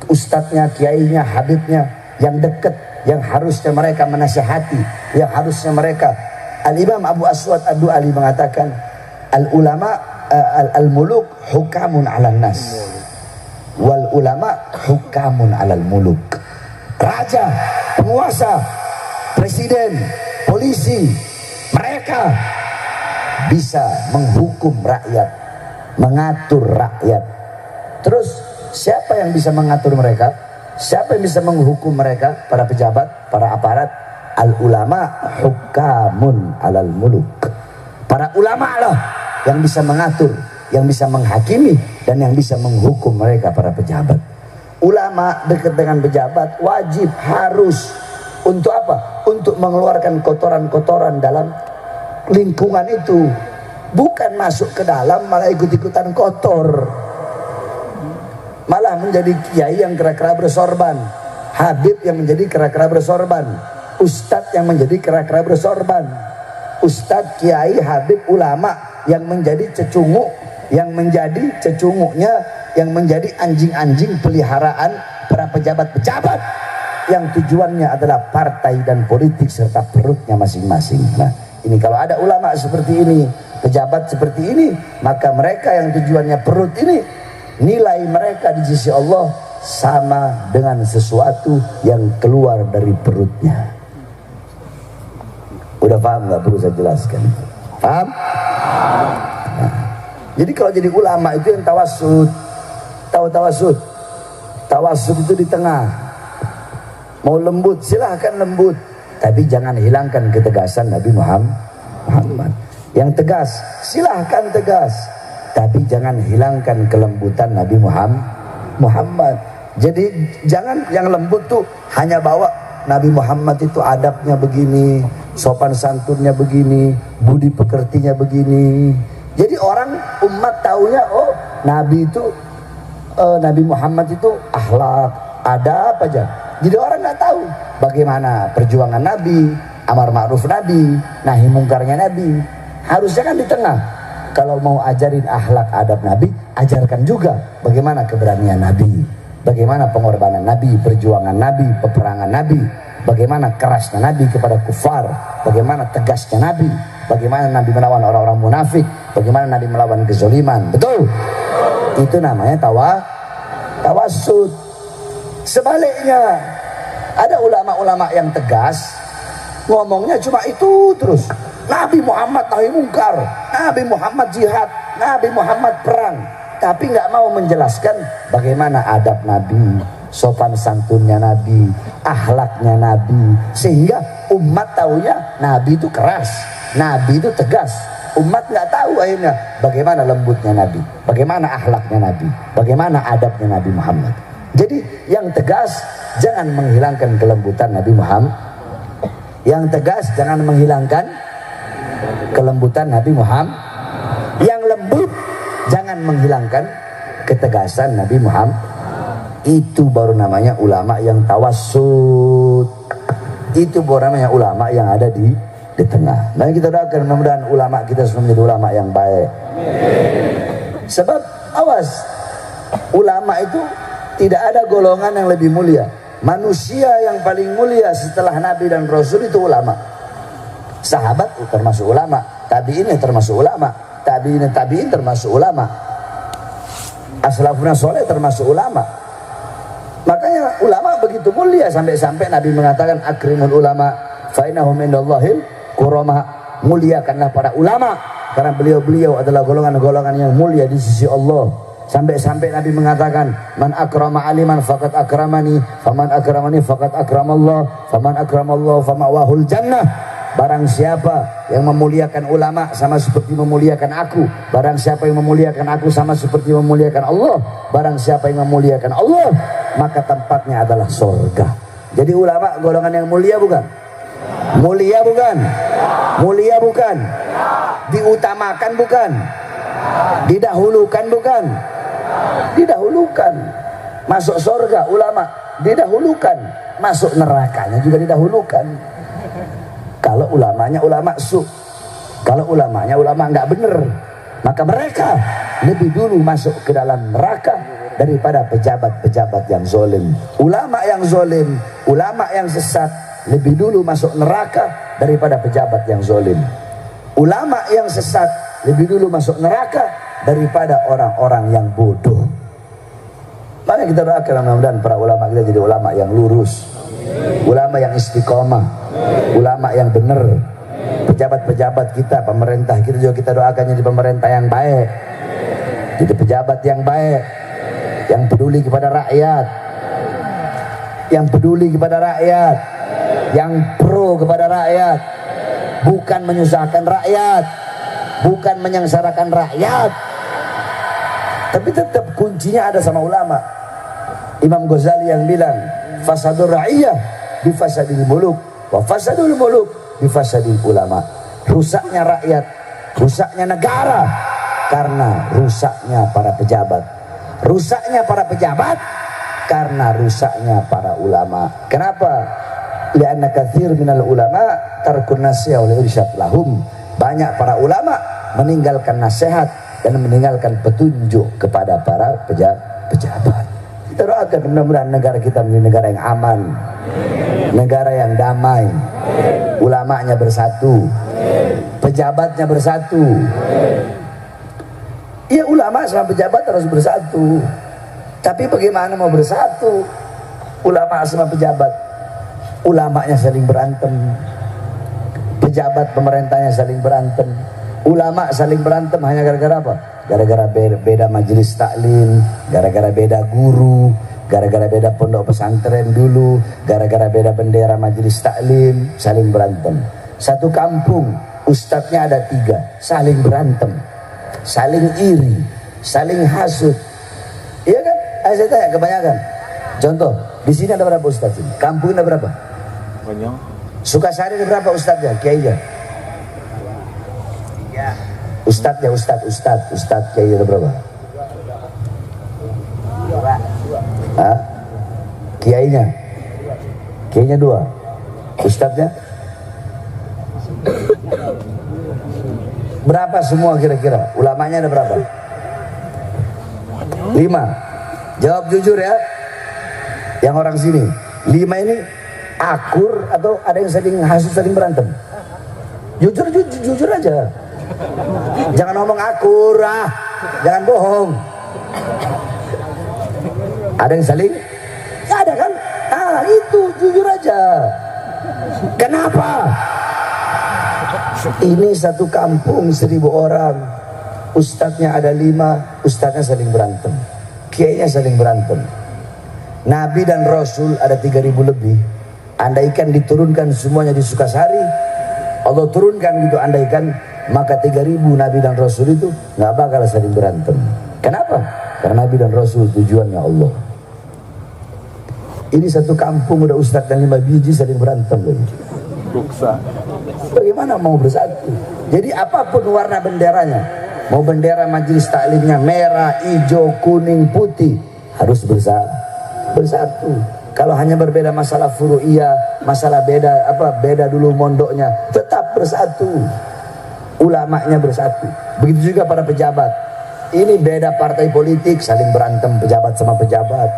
ustadznya, kiainya, habibnya yang dekat, yang harusnya mereka menasihati, yang harusnya mereka. Al-Imam Abu Aswad Ad-Du'ali mengatakan, al-ulama al-muluk hukamun 'alan nas wal ulama hukamun 'alal muluk. Raja, penguasa presiden, polisi, mereka bisa menghukum rakyat, mengatur rakyat. Terus siapa yang bisa mengatur mereka? Siapa yang bisa menghukum mereka? Para pejabat, para aparat. Al ulama hukamun alal muluk. Para ulama lah yang bisa mengatur, yang bisa menghakimi, dan yang bisa menghukum mereka, para pejabat. Ulama dekat dengan pejabat wajib, harus. Untuk apa? Untuk mengeluarkan kotoran-kotoran dalam lingkungan itu. Bukan masuk ke dalam malah ikut-ikutan kotor, malah menjadi kiai yang kera-kera bersorban, habib yang menjadi kera-kera bersorban, ustadz yang menjadi kera-kera bersorban, ustadz, kiai, habib, ulama yang menjadi cecunguk, yang menjadi cecunguknya, yang menjadi anjing-anjing peliharaan para pejabat-pejabat yang tujuannya adalah partai dan politik serta perutnya masing-masing. Nah, ini kalau ada ulama seperti ini, pejabat seperti ini, maka mereka yang tujuannya perut ini, nilai mereka di sisi Allah sama dengan sesuatu yang keluar dari perutnya. Udah paham nggak? Perlu saya jelaskan. Paham? Nah, jadi kalau jadi ulama itu yang tawasud. Tahu tawasud? Tawasud itu di tengah. Mau lembut silahkan lembut, tapi jangan hilangkan ketegasan Nabi Muhammad. Yang tegas silahkan tegas, tapi jangan hilangkan kelembutan Nabi Muhammad. Jadi jangan yang lembut tuh hanya bawa Nabi Muhammad itu adabnya begini, sopan santunnya begini, budi pekertinya begini. Jadi orang umat taunya, oh Nabi itu Nabi Muhammad itu akhlak, adab aja. Jadi orang nggak tahu bagaimana perjuangan Nabi, amar ma'ruf Nabi, nahi mungkarnya Nabi. Harusnya kan di tengah. Kalau mau ajarin akhlak adab Nabi, ajarkan juga bagaimana keberanian Nabi, bagaimana pengorbanan Nabi, perjuangan Nabi, peperangan Nabi, bagaimana kerasnya Nabi kepada kufar, bagaimana tegasnya Nabi, bagaimana Nabi melawan orang-orang munafik, bagaimana Nabi melawan kezaliman. Betul? Itu namanya tawasud. Sebaliknya, ada ulama-ulama yang tegas, ngomongnya cuma itu terus. Nabi Muhammad nahi mungkar, Nabi Muhammad jihad, Nabi Muhammad perang, tapi nggak mau menjelaskan bagaimana adab Nabi, sopan santunnya Nabi, akhlaknya Nabi, sehingga umat taunya Nabi itu keras, Nabi itu tegas. Umat nggak tahu akhirnya bagaimana lembutnya Nabi, bagaimana akhlaknya Nabi, bagaimana adabnya Nabi Muhammad. Jadi yang tegas jangan menghilangkan kelembutan Nabi Muhammad. Yang tegas jangan menghilangkan kelembutan Nabi Muhammad. Yang lembut jangan menghilangkan ketegasan Nabi Muhammad. Itu baru namanya ulama yang tawassut. Itu baru namanya ulama yang ada di tengah. Nah, kita doakan mudah-mudahan ulama kita semua menjadi ulama yang baik. Sebab awas, ulama itu tidak ada golongan yang lebih mulia. Manusia yang paling mulia setelah Nabi dan Rasul itu ulama. Sahabat termasuk ulama, tabi'in termasuk ulama, tabi'in termasuk ulama, aslafuna soleh termasuk ulama. Makanya ulama begitu mulia sampai-sampai Nabi mengatakan akrimul ulama fa innahum indallahil kurama. Muliakanlah para ulama karena beliau-beliau adalah golongan-golongan yang mulia di sisi Allah. Sampai-sampai Nabi mengatakan man akrama aliman faqad akramani, faman akramani faqad akramallah, faman akramallah fama'wahul jannah. Barang siapa yang memuliakan ulama sama seperti memuliakan aku, barang siapa yang memuliakan aku sama seperti memuliakan Allah, barang siapa yang memuliakan Allah maka tempatnya adalah surga. Jadi ulama golongan yang mulia bukan? Mulia bukan? Mulia bukan? Diutamakan bukan? Didahulukan bukan? Didahulukan. Masuk surga ulama didahulukan, masuk nerakanya juga didahulukan. Kalau ulamanya ulama su, kalau ulamanya ulama nggak bener, maka mereka lebih dulu masuk ke dalam neraka daripada pejabat-pejabat yang zolim. Ulama yang zolim, ulama yang sesat lebih dulu masuk neraka daripada pejabat yang zolim. Ulama yang sesat lebih dulu masuk neraka daripada orang-orang yang bodoh. Maka kita doakan mudah-mudahan para ulama kita jadi ulama yang lurus, ulama yang istiqomah, ulama yang benar. Pejabat-pejabat kita, pemerintah kita juga kita doakan jadi pemerintah yang baik, jadi pejabat yang baik, yang peduli kepada rakyat, yang peduli kepada rakyat, yang pro kepada rakyat, bukan menyusahkan rakyat, bukan menyengsarakan rakyat. Tapi tetap kuncinya ada sama ulama. Imam Ghazali yang bilang, fasadur ra'iyah bifasadil muluk, wa fasadul muluk bifasadil ulama. Rusaknya rakyat, rusaknya negara karena rusaknya para pejabat. Rusaknya para pejabat karena rusaknya para ulama. Kenapa? Lianna katsir minal ulama tarkun nasiha wal irsyad lahum. Banyak para ulama meninggalkan nasihat dan meninggalkan petunjuk kepada para pejabat. Kita doakan mudah-mudahan negara kita menjadi negara yang aman, negara yang damai, ulamanya bersatu, pejabatnya bersatu. Iya, ulama sama pejabat harus bersatu. Tapi bagaimana mau bersatu ulama sama pejabat? Ulamanya saling berantem, pejabat pemerintahnya saling berantem, ulama saling berantem hanya gara-gara apa? Gara-gara beda majelis taklim, gara-gara beda guru, gara-gara beda pondok pesantren dulu, gara-gara beda bendera majelis taklim, saling berantem. Satu kampung ustadznya ada 3, saling berantem, saling iri, saling hasut. Iya kan? Ayo saya tanya kebanyakan. Contoh, di sini ada berapa ustadz ini? Kampung ini ada berapa?
Banyak.
Sukasari ada berapa ustadznya? Kiainya? Ustadznya, ustadz kiai ada berapa? Hah? Kiainya 2. Ustadznya? Berapa semua kira-kira? Ulamanya ada berapa? 5. Jawab jujur ya. Yang orang sini 5 ini akur atau ada yang saling hasut, saling berantem? Jujur aja. Jangan ngomong akur, jangan bohong. Ada yang saling? Ya ada kan? Nah itu jujur aja. Kenapa? Ini satu kampung 1000 orang, ustadznya ada 5, ustadznya saling berantem, kiainya saling berantem. Nabi dan Rasul ada 3000 lebih. Andaikan diturunkan semuanya di Sukasari, Allah turunkan gitu, andaikan, maka 3000 Nabi dan Rasul itu nggak bakal saling berantem. Kenapa? Karena Nabi dan Rasul tujuannya Allah. Ini satu kampung udah ustadz dan 5 biji saling berantem loh. Bagaimana mau bersatu? Jadi apapun warna benderanya, mau bendera majelis taklimnya merah, hijau, kuning, putih, harus bersatu. Kalau hanya berbeda masalah furu'iyah, masalah beda dulu mondoknya, tetap bersatu. Ulamanya bersatu. Begitu juga para pejabat. Ini beda partai politik, saling berantem pejabat sama pejabat.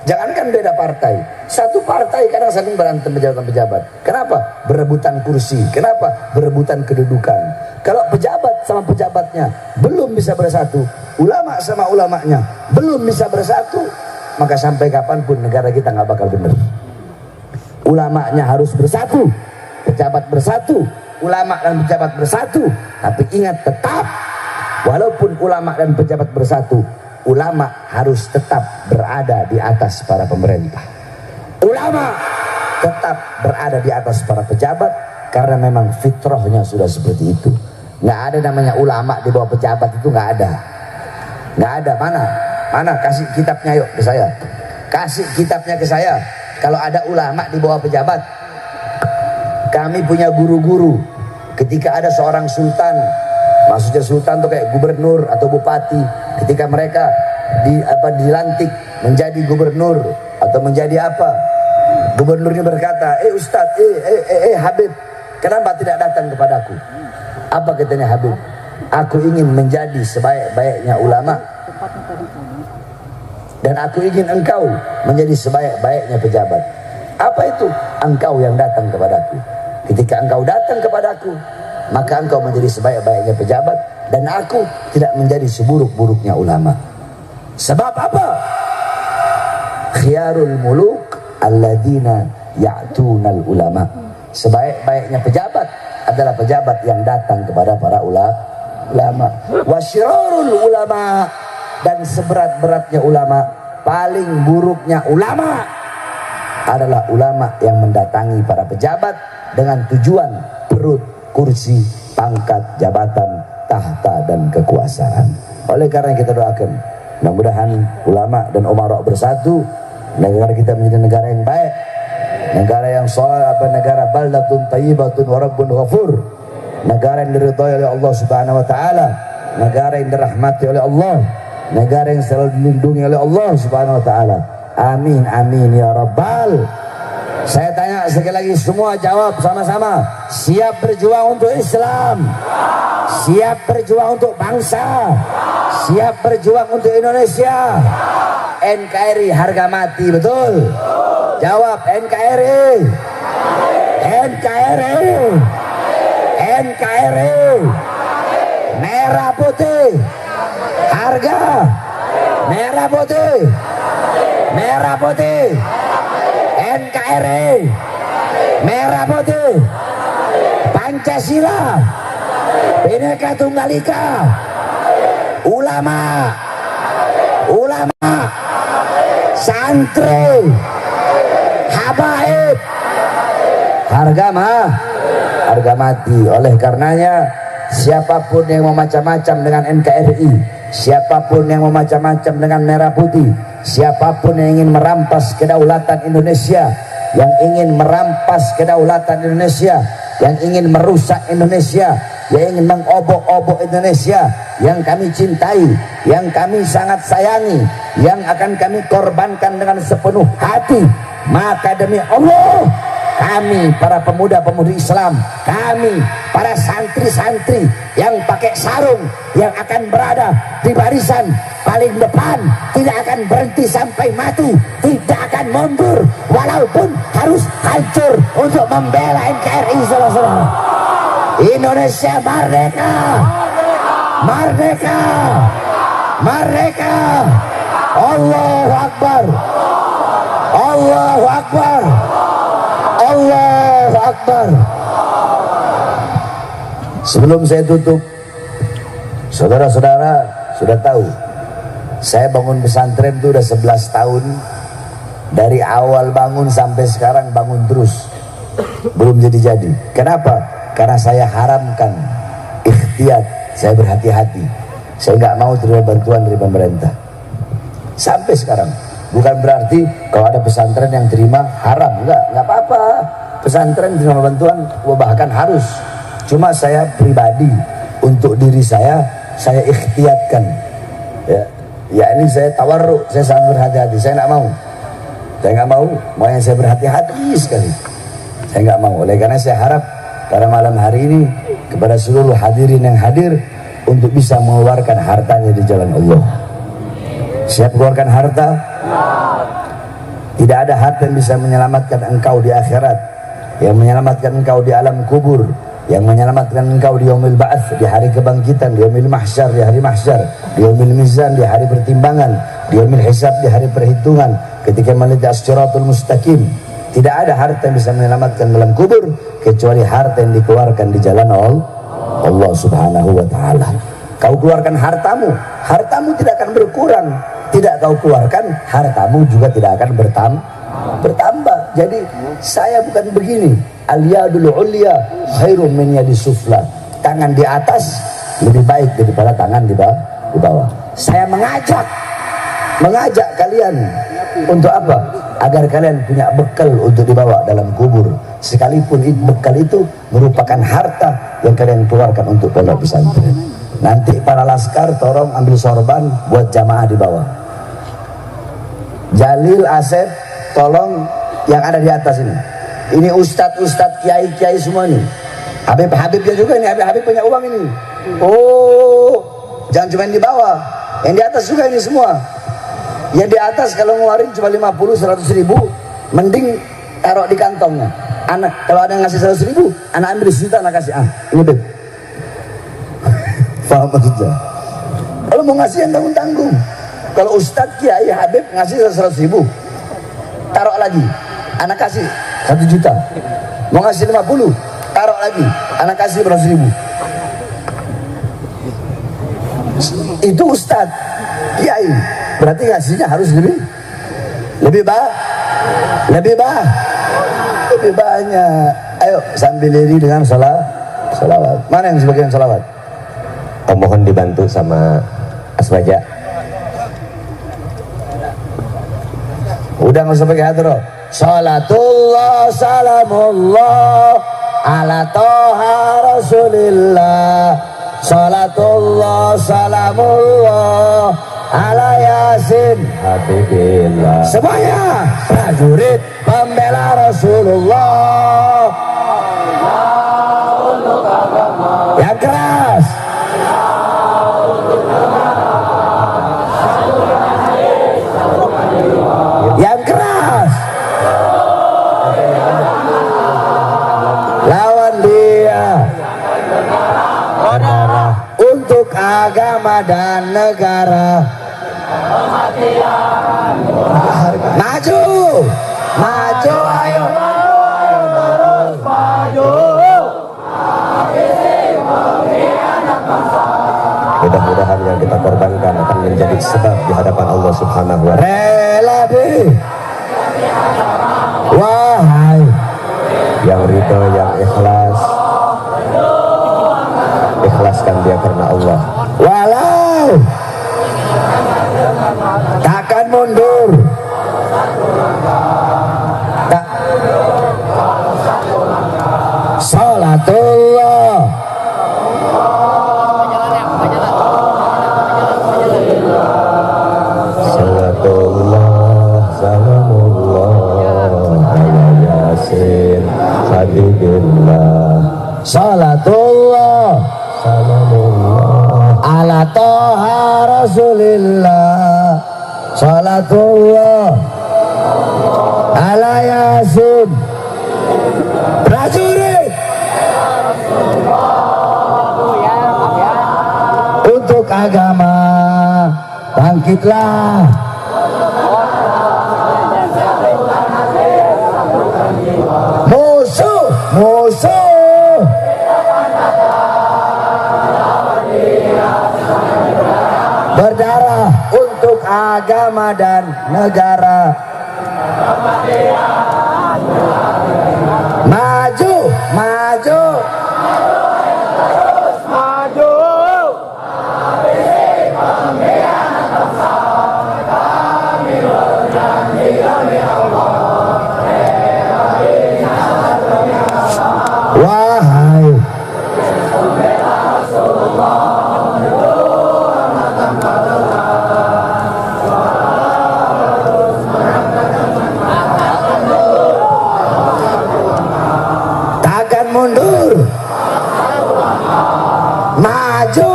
Jangankan beda partai, satu partai kadang saling berantem pejabat-pejabat. Kenapa? Berebutan kursi. Kenapa? Berebutan kedudukan. Kalau pejabat sama pejabatnya belum bisa bersatu, ulama sama ulamanya belum bisa bersatu, maka sampai kapanpun negara kita nggak bakal benar. Ulamanya harus bersatu, pejabat bersatu, ulama dan pejabat bersatu. Tapi ingat, tetap walaupun ulama dan pejabat bersatu, ulama harus tetap berada di atas para pemerintah. Ulama tetap berada di atas para pejabat karena memang fitrahnya sudah seperti itu. Nggak ada namanya ulama di bawah pejabat, itu nggak ada. Nggak ada. Mana? Kasih kitabnya yuk ke saya. Kasih kitabnya ke saya. Kalau ada ulama di bawah pejabat. Kami punya guru-guru. Ketika ada seorang sultan, maksudnya sultan tuh kayak gubernur atau bupati, ketika mereka dilantik menjadi gubernur atau menjadi apa, gubernurnya berkata, Ustadz, Habib, kenapa tidak datang kepadaku? Apa katanya Habib? Aku ingin menjadi sebaik-baiknya ulama, dan aku ingin engkau menjadi sebaik-baiknya pejabat. Apa itu? Engkau yang datang kepadaku. Ketika engkau datang kepadaku, maka engkau menjadi sebaik-baiknya pejabat, dan aku tidak menjadi seburuk-buruknya ulama. Sebab apa? khiyarul muluk alladzina ya'tunal ulama. Sebaik-baiknya pejabat adalah pejabat yang datang kepada para ulama. Wasyirarul ulama, dan seberat-beratnya ulama, paling buruknya ulama adalah ulama yang mendatangi para pejabat dengan tujuan perut, kursi, pangkat, jabatan, tahta, dan kekuasaan. Oleh karena kita doakan, mudah-mudahan ulama dan umara bersatu, negara kita menjadi negara yang baik, negara yang soleh, negara baldatun tayyibatun wa rabbun ghafur, negara yang diridhai oleh Allah Subhanahu wa taala, negara yang dirahmati oleh Allah, negara yang selalu dilindungi oleh Allah Subhanahu wa taala. Amin amin ya rabbal. Saya tanya sekali lagi, semua jawab sama-sama. Siap berjuang untuk Islam, siap berjuang untuk bangsa, siap berjuang untuk Indonesia. NKRI harga mati, betul? Jawab, NKRI, NKRI, NKRI, merah putih, harga merah putih, merah putih, NKRI, merah putih, Pancasila, Bhinneka Tunggal Ika, ulama, ulama, santri, habaib, harga mati. Oleh karenanya, siapapun yang mau macam-macam dengan NKRI, siapapun yang mau macam-macam dengan merah putih, siapapun yang ingin merampas kedaulatan Indonesia, yang ingin merampas kedaulatan Indonesia, yang ingin merusak Indonesia, yang ingin mengobok-obok Indonesia yang kami cintai, yang kami sangat sayangi, yang akan kami korbankan dengan sepenuh hati, maka demi Allah, kami para pemuda-pemudi Islam, kami para santri-santri yang pakai sarung, yang akan berada di barisan paling depan, tidak akan berhenti sampai mati, tidak akan mundur walaupun harus hancur untuk membela NKRI. Saudara-saudara, Indonesia merdeka, merdeka, merdeka. Allahu Akbar, Allahu Akbar, Allahu Akbar. Sebelum saya tutup, saudara-saudara sudah tahu, saya bangun pesantren itu udah 11 tahun. Dari awal bangun sampai sekarang bangun terus, belum jadi-jadi. Kenapa? Karena saya haramkan ikhtiyat, saya berhati-hati, saya nggak mau terima bantuan dari pemerintah sampai sekarang. Bukan berarti kalau ada pesantren yang terima haram, nggak apa-apa. Pesantren terima bantuan bahkan harus. Cuma saya pribadi, untuk diri saya ikhtiyatkan. Ya ini saya tawarruk, saya sangat berhati-hati. Saya nggak mau, mau yang saya berhati-hati sekali. Saya nggak mau. Oleh karena saya harap pada malam hari ini kepada seluruh hadirin yang hadir untuk bisa mengeluarkan hartanya di jalan Allah. Siap keluarkan harta? Tidak ada harta yang bisa menyelamatkan engkau di akhirat, yang menyelamatkan engkau di alam kubur, yang menyelamatkan engkau di yaumil ba'ats, di hari kebangkitan, di yaumil mahsyar, di hari mahsyar, di yaumil mizan, di hari pertimbangan, di yaumil hisab, di hari perhitungan, ketika melintasi as-siratul mustaqim. Tidak ada harta yang bisa menyelamatkan dalam kubur kecuali harta yang dikeluarkan di jalan Allah Subhanahu wa taala. Kau keluarkan hartamu, hartamu tidak akan berkurang. Tidak kau keluarkan, hartamu juga tidak akan bertambah. Jadi saya bukan begini, al-yadul ulya khairum min yadis sufla. Tangan di atas lebih baik daripada tangan di bawah. Saya mengajak kalian untuk apa? Agar kalian punya bekal untuk dibawa dalam kubur, sekalipun bekal itu merupakan harta yang kalian keluarkan untuk pondok pesantren. Nanti para laskar tolong ambil sorban buat jamaah di bawah. Jalil, Asep, tolong yang ada di atas ini. Ini ustadz, kiai semua ini. Habib-habibnya juga ini, Habib punya uang ini. Oh, jangan cuma di bawah, yang di atas juga ini semua. Yang di atas kalau ngeluarin cuma 50-100 ribu, mending taruh di kantongnya. Anak kalau ada yang ngasih 100 ribu, anak ambil 1 juta, anak kasih, ini Beb. Paham maksudnya? Kalau mau ngasih yang tanggung-tanggung. Kalau ustadz, kiai, habib ngasih 100 ribu, taruh lagi, anak kasih 1 juta. Mau ngasih 50, taruh lagi, anak kasih 100.000. Itu ustad, kiai, berarti ngasihnya harus lebih banyak. Ayo sambil diri dengan salawat. Mana yang sebagian salawat?
Mohon dibantu sama Aswaja.
Udah nggak usah pakai hadroh. Salatullah salamullah ala toha rasulillah. Salatullah salamullah ala yasin habibillah. Semuanya prajurit pembela Rasulullah. Yang keras. Yang keras. Lawan dia. Untuk agama dan negara. Maju. Maju ayo.
Mudah-mudahan yang kita korbankan akan menjadi sebab di hadapan Allah Subhanahu wa Ta'ala.
Rela deh. Wahai
Yang ridho, yang ikhlas, ikhlaskan dia karena Allah.
walau takkan mundur. Tak. Salatullah
Salatullah salamullah ala yasin habibillah.
Salatullah
Salamullah
ala toha rasulillah. Salatullah ala yasin. Prajurit untuk agama, bangkitlah. Musuh, musuh. Berdarah untuk agama dan negara. Maju, maju. Wahai takkan mundur. Maju,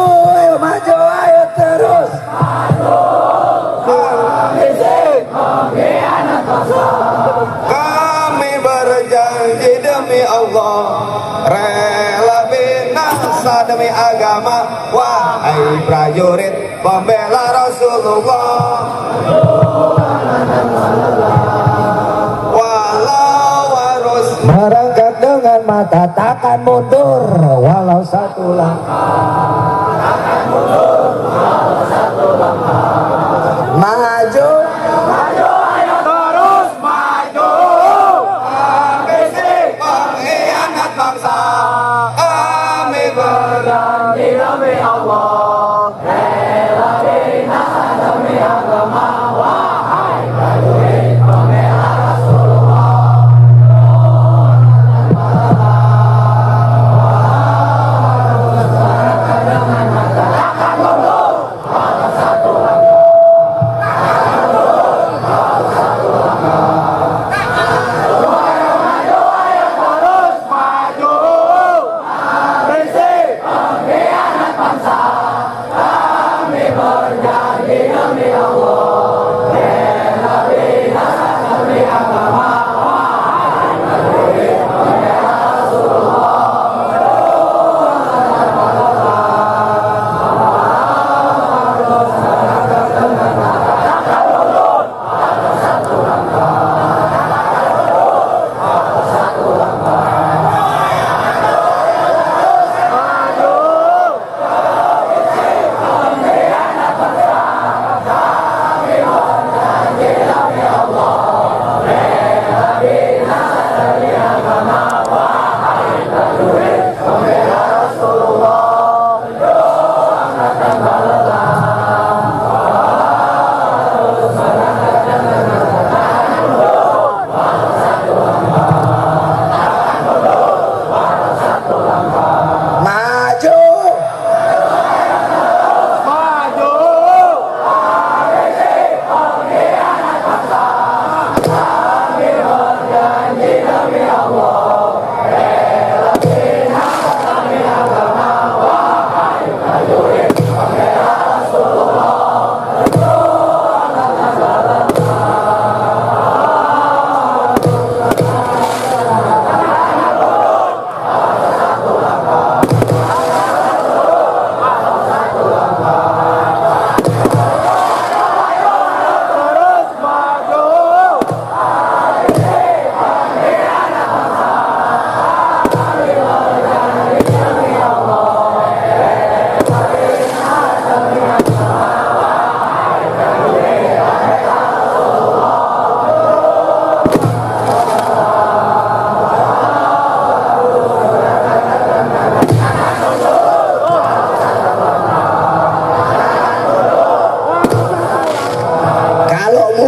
ayo terus.
Kami berjanji demi Allah, rela binasa demi agama. Wahai prajurit pembela Rasulullah, walau harus
Merangkak dengan mata takkan mundur walau satu langkah. Maju.
pengkhianat bangsa. Kami berjanji demi Allah, rela binasa demi agama. Wahai prajurit pembela Rasulullah.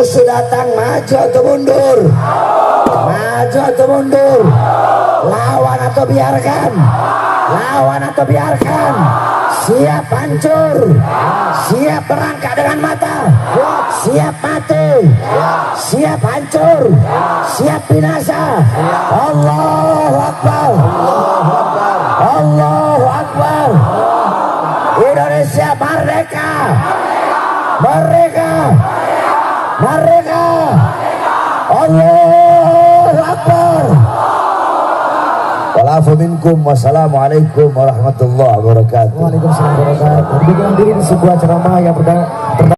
musuh datang, maju atau mundur? Maju atau mundur? Lawan atau biarkan? Lawan atau biarkan? Siap hancur, siap berangkat dengan mata, siap mati, siap hancur, siap binasa. Allahu Akbar, Allahu Akbar. Indonesia merdeka, merdeka, merdeka. Allahu Akbar. Walafu minkum. Wassalamualaikum warahmatullahi wabarakatuh.
Waalaikumsalam warahmatullahi wabarakatuh. Bikin diri sebuah ceramah yang